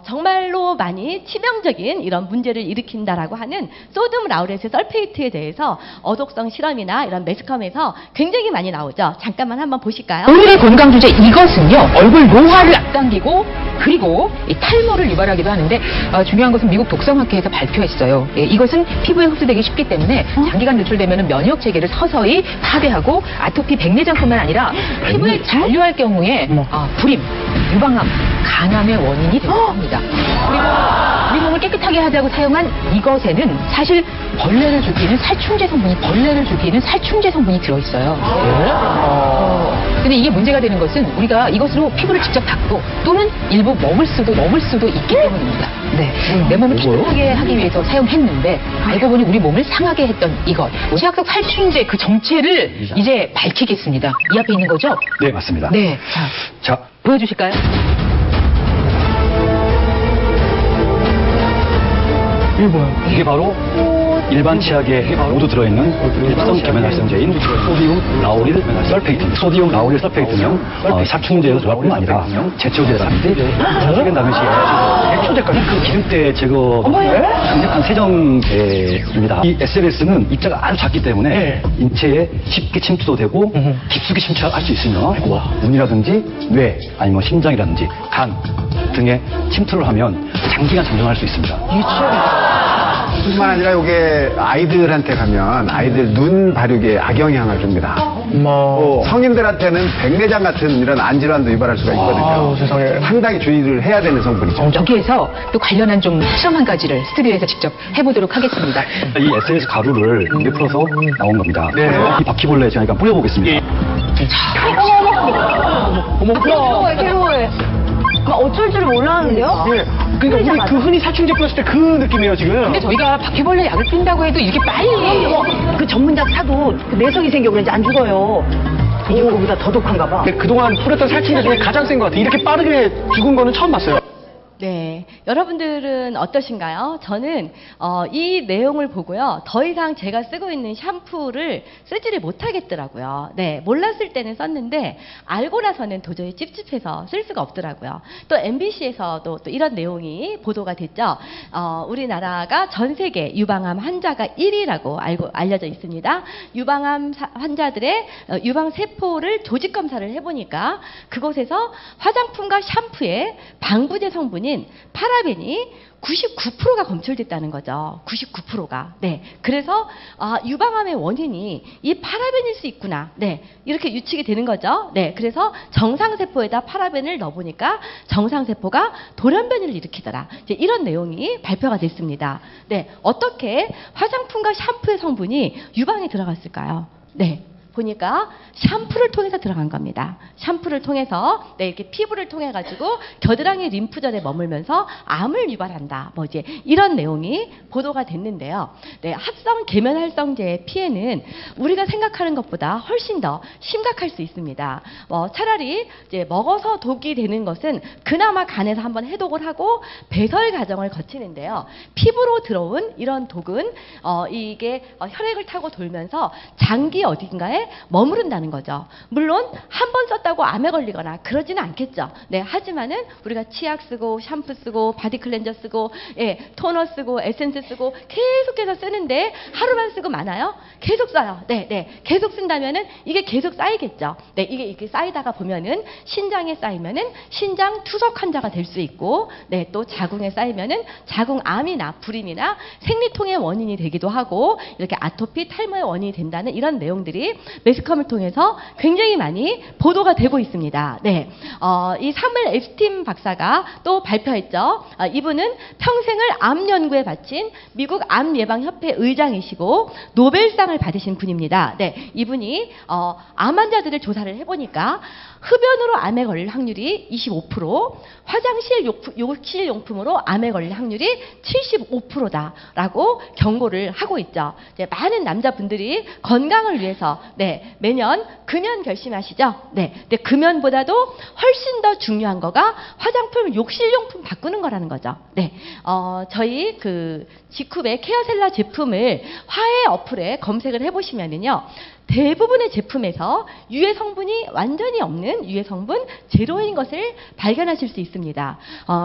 정말로 많이 치명적인 이런 문제를 일으킨다라고 하는 소듐 라우레스 설페이트에 대해서 어독성 실험이나 이런 매스컴에서 굉장히 많이 나오죠. 잠깐만 한번 보실까요? 오늘의 건강 주제 이것은요, 얼굴 노화를 앞당기고 그리고 이 탈모를 유발하기도 하는데 중요한 것은 미국 독성학회에서 발표했어요. 예, 이것은 피부에 흡수되기 쉽기 때문에 장기간 노출되면 면역 체계를 서서히 파괴하고 아토피, 백내장뿐만 아니라 피부에 잔류할 경우에 불임, 유방암, 간암의 원인이 되기도 합니다. 그리고 우리 몸을 깨끗하게 하자고 사용한 이것에는 사실 벌레를 죽이는 살충제 성분이 들어있어요. 근데 이게 문제가 되는 것은 우리가 이것으로 피부를 직접 닦고 또는 일부 머물 수도 있기 때문입니다. 네. 내 몸을 깨끗하게 하기 위해서 사용했는데 알고 보니 우리 몸을 상하게 했던 이것. 치약 속 살충제 그 정체를 이제 밝히겠습니다. 이 앞에 있는 거죠? 네, 맞습니다. 네. 자, 보여주실까요? 이게 바로 일반 치약에 모두 들어있는 일성 계면 활성제인 소디움 라우릴 설페이트입니다. 소디움 라우릴 설페이트는 살충제로 들어갈 뿐만 아니라 제초제라든지 살균 당시에 제초제까지 그 기름때 제거 강력한 세정제입니다. 이 SLS는 입자가 아주 작기 때문에 인체에 쉽게 침투도 되고 깊숙이 침투할 수 있으며 눈이라든지 뇌 아니면 심장이라든지 간 등에 침투를 하면 장기간 장전할 수 있습니다. 뿐만 아니라 이게 아이들한테 가면 아이들 눈 발육에 악영향을 줍니다. 또 성인들한테는 백내장 같은 이런 안질환도 유발할 수가 있거든요. 세상에. 상당히 주의를 해야 되는 성분이죠. 여기에서 또 관련한 좀 실험 한 가지를 스튜디오에서 직접 해보도록 하겠습니다. 이 SS 가루를 이렇게 풀어서 나온 겁니다. 이 바퀴벌레 제가 일단 뿌려보겠습니다. 괴로워해. 어쩔 줄 몰랐는데요? 그러니까 우리 그 흔히 살충제 뿌렸을 때 그 느낌이에요, 지금. 근데 저희가 바퀴벌레 약을 핀다고 해도 이렇게 빨리 그 전문작 사도 그 내성이 생겨 그런지 안 죽어요. 그거보다 더 독한가 봐. 그동안 뿌렸던 살충제 중에 가장 센 것 같아요. 이렇게 빠르게 죽은 거는 처음 봤어요. 네, 여러분들은 어떠신가요? 저는 이 내용을 보고요, 더 이상 제가 쓰고 있는 샴푸를 쓰지를 못하겠더라고요. 네, 몰랐을 때는 썼는데 알고 나서는 도저히 찝찝해서 쓸 수가 없더라고요. 또 MBC에서도 또 이런 내용이 보도가 됐죠. 우리나라가 전 세계 유방암 환자가 1위라고 알려져 있습니다. 유방암 환자들의 유방 세포를 조직 검사를 해보니까 그곳에서 화장품과 샴푸에 방부제 성분이 파라벤이 99%가 검출됐다는 거죠. 99%가. 네. 그래서 유방암의 원인이 이 파라벤일 수 있구나. 네. 이렇게 유측이 되는 거죠. 네. 그래서 정상세포에다 파라벤을 넣어보니까 정상세포가 돌연변이를 일으키더라. 이제 이런 내용이 발표가 됐습니다. 네. 어떻게 화장품과 샴푸의 성분이 유방에 들어갔을까요? 네. 보니까 샴푸를 통해서 들어간 겁니다. 샴푸를 통해서 이렇게 피부를 통해 가지고 겨드랑이 림프절에 머물면서 암을 유발한다. 뭐 이제 이런 내용이 보도가 됐는데요. 네, 합성 계면 활성제의 피해는 우리가 생각하는 것보다 훨씬 더 심각할 수 있습니다. 차라리 이제 먹어서 독이 되는 것은 그나마 간에서 한번 해독을 하고 배설 과정을 거치는데요. 피부로 들어온 이런 독은 이게 혈액을 타고 돌면서 장기 어딘가에 머무른다는 거죠. 물론 한 번 썼다고 암에 걸리거나 그러지는 않겠죠. 네, 하지만은 우리가 치약 쓰고 샴푸 쓰고 바디 클렌저 쓰고 토너 쓰고 에센스 쓰고 계속해서 쓰는데 하루만 쓰고 많아요? 계속 써요. 네, 계속 쓴다면은 이게 계속 쌓이겠죠. 네, 이게 쌓이다가 보면은 신장에 쌓이면은 신장 투석 환자가 될 수 있고, 네, 또 자궁에 쌓이면은 자궁암이나 불임이나 생리통의 원인이 되기도 하고 이렇게 아토피 탈모의 원인이 된다는 이런 내용들이 매스컴을 통해서 굉장히 많이 보도가 되고 있습니다. 네, 이 사무엘 앱스틴 박사가 또 발표했죠. 이분은 평생을 암 연구에 바친 미국 암예방협회 의장이시고 노벨상을 받으신 분입니다. 네, 이분이 암 환자들을 조사를 해보니까 흡연으로 암에 걸릴 확률이 25%, 화장실 욕실 용품으로 암에 걸릴 확률이 75%다라고 경고를 하고 있죠. 이제 많은 남자분들이 건강을 위해서 매년 금연 결심하시죠. 네, 근데 금연보다도 훨씬 더 중요한 거가 화장품, 욕실 용품 바꾸는 거라는 거죠. 네, 저희 그 지쿱의 케어셀라 제품을 화해 어플에 검색을 해보시면은요. 대부분의 제품에서 유해 성분이 완전히 없는 유해 성분 제로인 것을 발견하실 수 있습니다.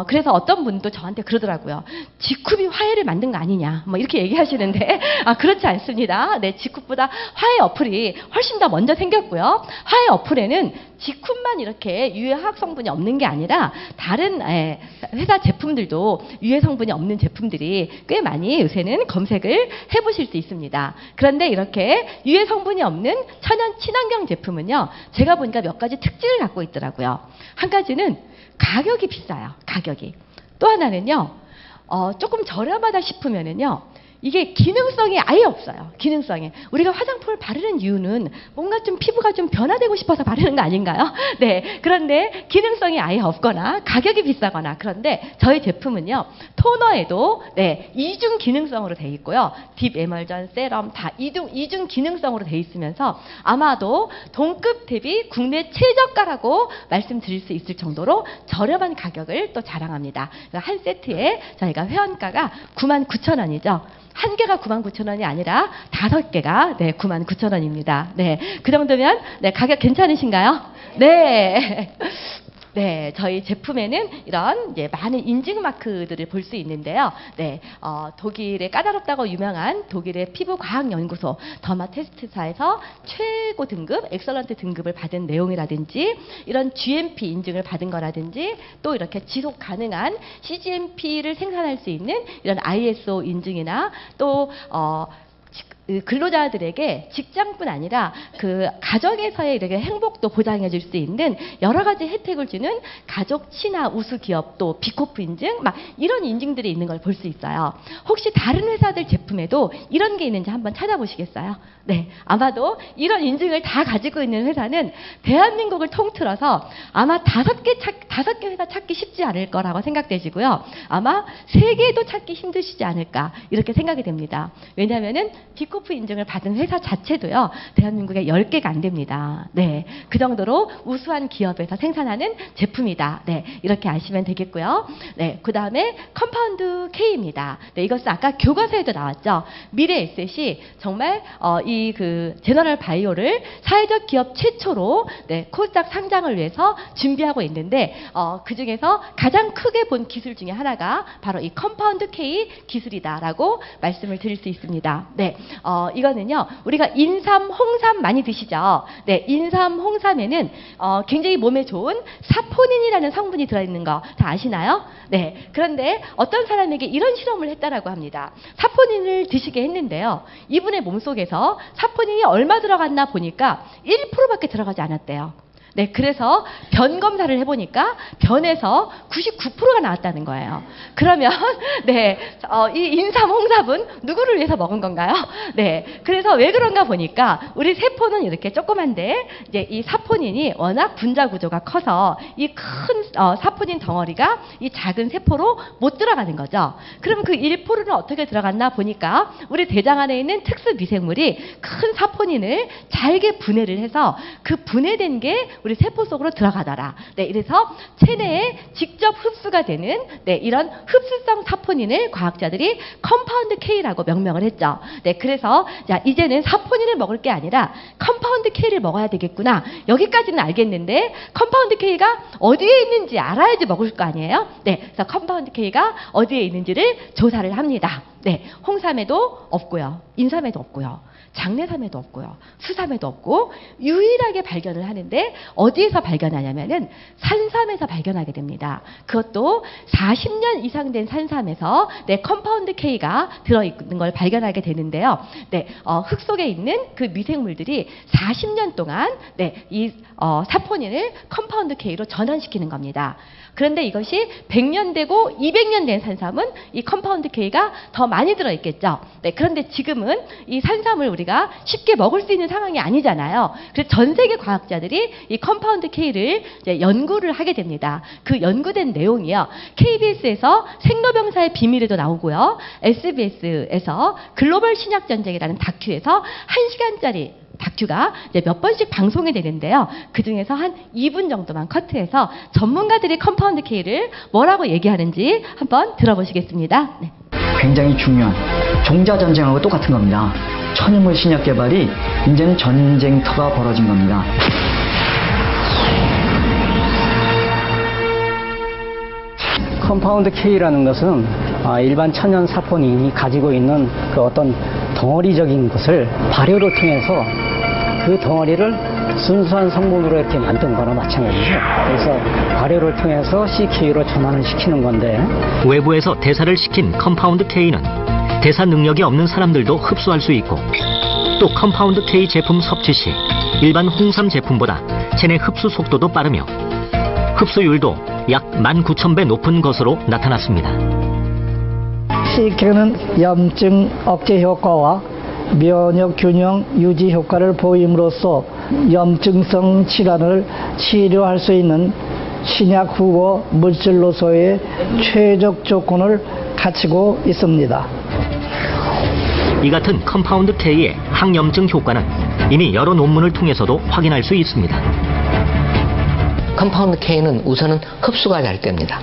그래서 어떤 분도 저한테 그러더라고요. 지쿱이 화해를 만든 거 아니냐, 뭐 이렇게 얘기하시는데 그렇지 않습니다. 네, 지쿱보다 화해 어플이 훨씬 더 먼저 생겼고요. 화해 어플에는 지쿱만 이렇게 유해 화학 성분이 없는 게 아니라 다른 회사 제품들도 유해 성분이 없는 제품들이 꽤 많이 요새는 검색을 해보실 수 있습니다. 그런데 이렇게 유해 성분이 없는 없는 천연 친환경 제품은요, 제가 보니까 몇 가지 특징을 갖고 있더라고요. 한 가지는 가격이 비싸요. 가격이. 또 하나는요, 조금 저렴하다 싶으면은요, 이게 기능성이 아예 없어요. 기능성이. 우리가 화장품을 바르는 이유는 뭔가 좀 피부가 좀 변화되고 싶어서 바르는 거 아닌가요? 네. 그런데 기능성이 아예 없거나 가격이 비싸거나, 그런데 저희 제품은요, 토너에도 네, 이중 기능성으로 되어 있고요. 딥 에멀전, 세럼 다 이중 기능성으로 되어 있으면서 아마도 동급 대비 국내 최저가라고 말씀드릴 수 있을 정도로 저렴한 가격을 또 자랑합니다. 한 세트에 저희가 회원가가 99,000원이죠. 한 개가 99,000원이 아니라 5개가 네, 99,000원입니다. 네. 그 정도면 네, 가격 괜찮으신가요? 네. 네, 저희 제품에는 이런 이제 많은 인증 마크들을 볼 수 있는데요. 네, 독일의 까다롭다고 유명한 독일의 피부과학연구소 더마테스트사에서 최고 등급, 엑설런트 등급을 받은 내용이라든지 이런 GMP 인증을 받은 거라든지 또 이렇게 지속 가능한 CGMP를 생산할 수 있는 이런 ISO 인증이나 또 근로자들에게 직장뿐 아니라 그 가정에서의 이렇게 행복도 보장해 줄 수 있는 여러 가지 혜택을 주는 가족 친화 우수 기업 또 비코프 인증 막 이런 인증들이 있는 걸 볼 수 있어요. 혹시 다른 회사들 제품에도 이런 게 있는지 한번 찾아보시겠어요? 네, 아마도 이런 인증을 다 가지고 있는 회사는 대한민국을 통틀어서 아마 5개 회사 찾기 쉽지 않을 거라고 생각되시고요. 아마 3개도 찾기 힘드시지 않을까 이렇게 생각이 됩니다. 왜냐하면은 비코프 인증을 받은 회사 자체도요, 대한민국에 10개가 안 됩니다. 네, 그 정도로 우수한 기업에서 생산하는 제품이다. 네, 이렇게 아시면 되겠고요. 네, 그 다음에 컴파운드 K입니다. 네, 이것은 아까 교과서에도 나왔죠. 미래 에셋이 정말 이 그 제너럴 바이오를 사회적 기업 최초로 네, 코스닥 상장을 위해서 준비하고 있는데 그 중에서 가장 크게 본 기술 중에 하나가 바로 이 컴파운드 K 기술이다라고 말씀을 드릴 수 있습니다. 네, 이거는요, 우리가 인삼, 홍삼 많이 드시죠? 네, 인삼, 홍삼에는 굉장히 몸에 좋은 사포닌이라는 성분이 들어있는 거 다 아시나요? 네, 그런데 어떤 사람에게 이런 실험을 했다라고 합니다. 사포닌을 드시게 했는데요, 이분의 몸속에서 사포닌이 얼마 들어갔나 보니까 1%밖에 들어가지 않았대요. 네, 그래서 변 검사를 해보니까 변에서 99%가 나왔다는 거예요. 그러면 네, 이 인삼, 홍삼은 누구를 위해서 먹은 건가요? 네, 그래서 왜 그런가 보니까 우리 세포는 이렇게 조그만데 이제 이 사포닌이 워낙 분자 구조가 커서 이 큰 사포닌 덩어리가 이 작은 세포로 못 들어가는 거죠. 그럼 그 1%는 어떻게 들어갔나 보니까 우리 대장 안에 있는 특수 미생물이 큰 사포닌을 잘게 분해를 해서 그 분해된 게 우리 세포 속으로 들어가더라. 네, 이래서 체내에 직접 흡수가 되는 네, 이런 흡수성 사포닌을 과학자들이 컴파운드 K라고 명명을 했죠. 네, 그래서 자, 이제는 사포닌을 먹을 게 아니라 컴파운드 K를 먹어야 되겠구나. 여기까지는 알겠는데 컴파운드 K가 어디에 있는지 알아야지 먹을 거 아니에요? 네, 그래서 컴파운드 K가 어디에 있는지를 조사를 합니다. 네, 홍삼에도 없고요, 인삼에도 없고요, 장내삼에도 없고요, 수삼에도 없고 유일하게 발견을 하는데 어디에서 발견하냐면은 산삼에서 발견하게 됩니다. 그것도 40년 이상 된 산삼에서 네, 컴파운드 K가 들어있는 걸 발견하게 되는데요. 네, 흙 속에 있는 그 미생물들이 40년 동안 네, 이 사포닌을 컴파운드 K로 전환시키는 겁니다. 그런데 이것이 100년 되고 200년 된 산삼은 이 컴파운드 K가 더 많이 들어있겠죠. 네, 그런데 지금은 이 산삼을 우리가 쉽게 먹을 수 있는 상황이 아니잖아요. 그래서 전 세계 과학자들이 이 컴파운드 K를 이제 연구를 하게 됩니다. 그 연구된 내용이요, KBS에서 생로병사의 비밀에도 나오고요, SBS에서 글로벌 신약 전쟁이라는 다큐에서 1시간짜리 다큐가 이제 몇 번씩 방송이 되는데요. 그 중에서 한 2분 정도만 커트해서 전문가들이 컴파운드 K를 뭐라고 얘기하는지 한번 들어보시겠습니다. 네. 굉장히 중요한 종자 전쟁하고 똑같은 겁니다. 천연물 신약 개발이 이제는 전쟁터가 벌어진 겁니다. 컴파운드 K라는 것은 일반 천연 사포닌이 가지고 있는 그 어떤 덩어리적인 것을 발효를 통해서 그 덩어리를 순수한 성분으로 이렇게 만든 거나 마찬가지죠. 그래서 발효를 통해서 CK로 전환을 시키는 건데, 외부에서 대사를 시킨 컴파운드 K는 대사 능력이 없는 사람들도 흡수할 수 있고 또 컴파운드 K 제품 섭취 시 일반 홍삼 제품보다 체내 흡수 속도도 빠르며 흡수율도 약 19,000배 높은 것으로 나타났습니다. CK는 염증 억제 효과와 면역 균형 유지 효과를 보임으로써 염증성 질환을 치료할 수 있는 신약 후보 물질로서의 최적 조건을 갖추고 있습니다. 이 같은 컴파운드 K의 항염증 효과는 이미 여러 논문을 통해서도 확인할 수 있습니다. 컴파운드 K는 우선은 흡수가 잘 됩니다.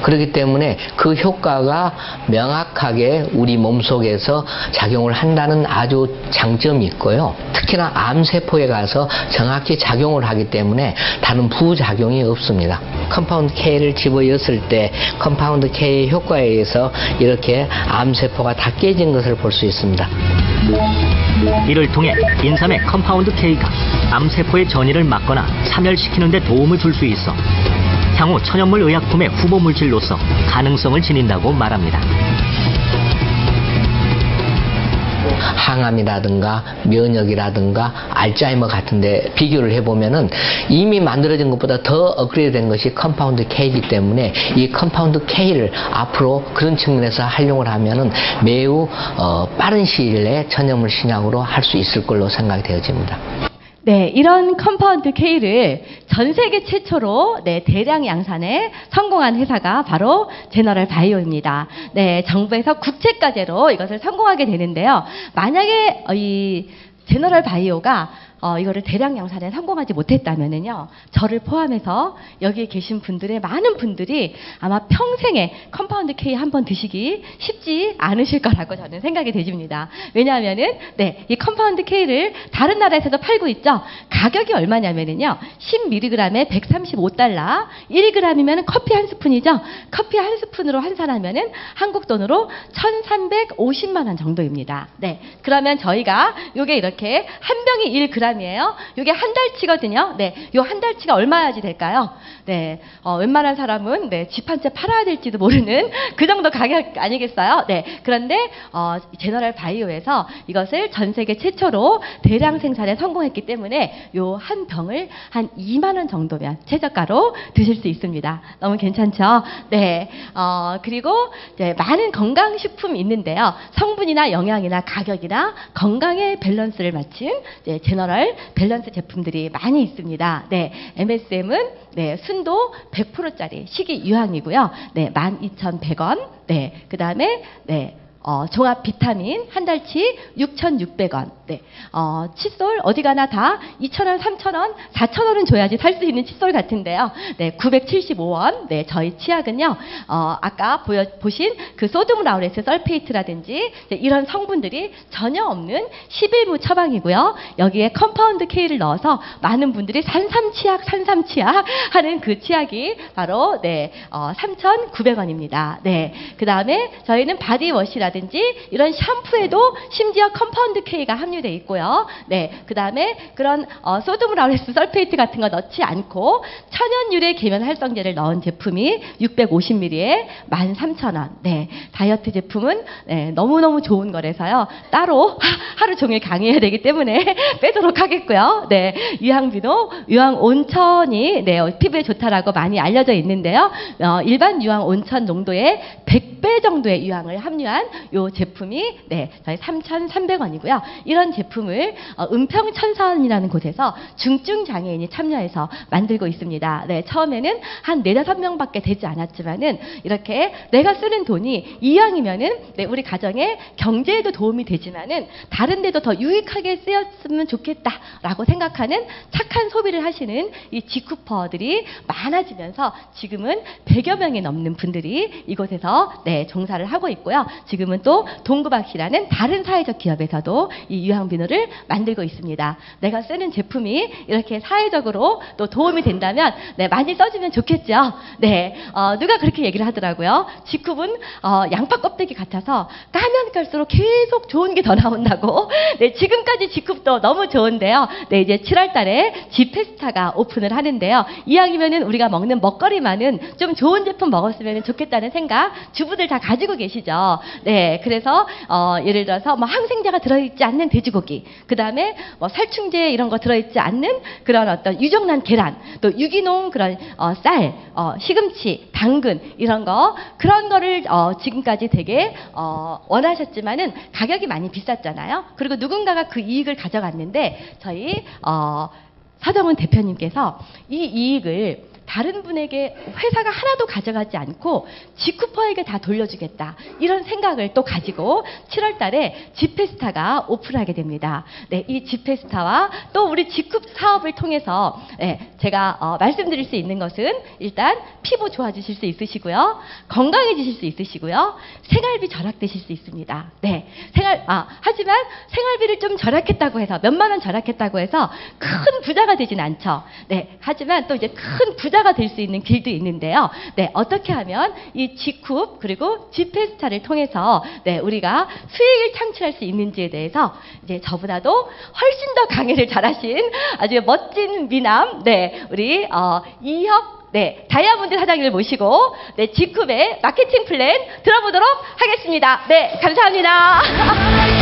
그렇기 때문에 그 효과가 명확하게 우리 몸속에서 작용을 한다는 아주 장점이 있고요. 특히나 암세포에 가서 정확히 작용을 하기 때문에 다른 부작용이 없습니다. 컴파운드 K를 집어였을 때 컴파운드 K의 효과에 의해서 이렇게 암세포가 다 깨진 것을 볼 수 있습니다. 이를 통해 인삼의 컴파운드 K가 암세포의 전이를 막거나 사멸시키는 데 도움을 줄 수 있어 향후 천연물 의약품의 후보 물질로서 가능성을 지닌다고 말합니다. 항암이라든가 면역이라든가 알츠하이머 같은데 비교를 해보면은 이미 만들어진 것보다 더 업그레이드 된 것이 컴파운드 K이기 때문에 이 컴파운드 K를 앞으로 그런 측면에서 활용을 하면은 매우 빠른 시일 내에 천연물 신약으로 할 수 있을 걸로 생각이 되어집니다. 네, 이런 컴파운드 K를 전 세계 최초로 대량 양산에 성공한 회사가 바로 제너럴 바이오입니다. 네, 정부에서 국책과제로 이것을 성공하게 되는데요. 만약에 이 제너럴 바이오가 이거를 대량 양산에 성공하지 못했다면은요, 저를 포함해서 여기에 계신 분들의 많은 분들이 아마 평생에 컴파운드 K 한번 드시기 쉽지 않으실 거라고 저는 생각이 되집니다. 왜냐하면은 이 컴파운드 K를 다른 나라에서도 팔고 있죠. 가격이 얼마냐면은요, 10mg에 135달러, 1g이면 커피 한 스푼이죠. 커피 한 스푼으로 환산하면은 한국 돈으로 1,350만 원 정도입니다. 네, 그러면 저희가 요게 이렇게 한 병이 1g 이에요. 이게 한 달치거든요. 네, 요 한 달치가 얼마야지 될까요? 네, 웬만한 사람은 집 한 채 팔아야 될지도 모르는 그 정도 가격 아니겠어요? 네, 그런데 제너럴 바이오에서 이것을 전 세계 최초로 대량 생산에 성공했기 때문에 요 한 병을 한 2만 원 정도면 최저가로 드실 수 있습니다. 너무 괜찮죠? 네, 그리고 많은 건강식품이 있는데요. 성분이나 영양이나 가격이나 건강의 밸런스를 맞춘 제너럴 밸런스 제품들이 많이 있습니다. 네, MSM은 순도 100%짜리 식이 유황이고요. 네, 12,100원. 네, 그 다음에 종합 비타민 한 달치 6,600원. 네, 칫솔 어디 가나 다 2,000원, 3,000원, 4,000원은 줘야지 살 수 있는 칫솔 같은데요. 네, 975원. 네, 저희 치약은요, 아까 보신 그 소듐 라우레스 설페이트라든지 이런 성분들이 전혀 없는 11무 처방이고요. 여기에 컴파운드 K를 넣어서 많은 분들이 산삼 치약 하는 그 치약이 바로 3,900원입니다. 네, 그 다음에 저희는 바디워시라든지 이런 샴푸에도 심지어 컴파운드 K가 함유되어 있고요. 네, 그 다음에 그런 소듐 라우레스 설페이트 같은 거 넣지 않고 천연 유래 계면 활성제를 넣은 제품이 650ml에 13,000원. 네, 다이어트 제품은 너무너무 좋은 거라서요. 따로 하루 종일 강의해야 되기 때문에 빼도록 하겠고요. 네, 유황비누, 유황 온천이 피부에 좋다라고 많이 알려져 있는데요. 일반 유황 온천 농도의 100배 정도의 유황을 함유한 요 제품이 저희 3,300원이고요. 이런 제품을 은평천사원이라는 곳에서 중증 장애인이 참여해서 만들고 있습니다. 네, 처음에는 한 4-5명밖에 되지 않았지만은 이렇게 내가 쓰는 돈이 이왕이면은 우리 가정의 경제에도 도움이 되지만은 다른 데도 더 유익하게 쓰였으면 좋겠다라고 생각하는 착한 소비를 하시는 이 지쿠퍼들이 많아지면서 지금은 100여 명이 넘는 분들이 이곳에서 종사를 하고 있고요. 지금은 또 동구박시라는 다른 사회적 기업에서도 이 유황비누를 만들고 있습니다. 내가 쓰는 제품이 이렇게 사회적으로 또 도움이 된다면 많이 써주면 좋겠죠. 네, 누가 그렇게 얘기를 하더라고요. 지쿰은 양파 껍데기 같아서 까면 깔수록 계속 좋은 게 더 나온다고. 네, 지금까지 지쿰도 너무 좋은데요. 네, 이제 7월 달에 지페스타가 오픈을 하는데요. 이왕이면은 우리가 먹는 먹거리만은 좀 좋은 제품 먹었으면 좋겠다는 생각 주부들 다 가지고 계시죠. 네, 그래서 예를 들어서 항생제가 들어있지 않는 돼지 돼지고기, 그 다음에 뭐 살충제 이런 거 들어있지 않는 그런 어떤 유정란 계란, 또 유기농 그런 쌀, 시금치, 당근 이런 거 그런 거를 지금까지 되게 원하셨지만은 가격이 많이 비쌌잖아요. 그리고 누군가가 그 이익을 가져갔는데 저희 서정훈 대표님께서 이 이익을 다른 분에게 회사가 하나도 가져가지 않고 지쿠퍼에게 다 돌려주겠다 이런 생각을 또 가지고 7월 달에 지페스타가 오픈하게 됩니다. 네, 이 지페스타와 또 우리 지쿱 사업을 통해서 제가 말씀드릴 수 있는 것은 일단 피부 좋아지실 수 있으시고요, 건강해지실 수 있으시고요, 생활비 절약되실 수 있습니다. 네, 하지만 생활비를 좀 절약했다고 해서 몇만 원 절약했다고 해서 큰 부자가 되진 않죠. 네, 하지만 또 이제 큰 부자가 될 수 있는 길도 있는데요. 네, 어떻게 하면 이 지쿱 그리고 지페스타를 통해서 우리가 수익을 창출할 수 있는지에 대해서 이제 저보다도 훨씬 더 강의를 잘하신 아주 멋진 미남, 우리 이혁 다이아몬드 사장님을 모시고 지쿱의 마케팅 플랜 들어보도록 하겠습니다. 네, 감사합니다.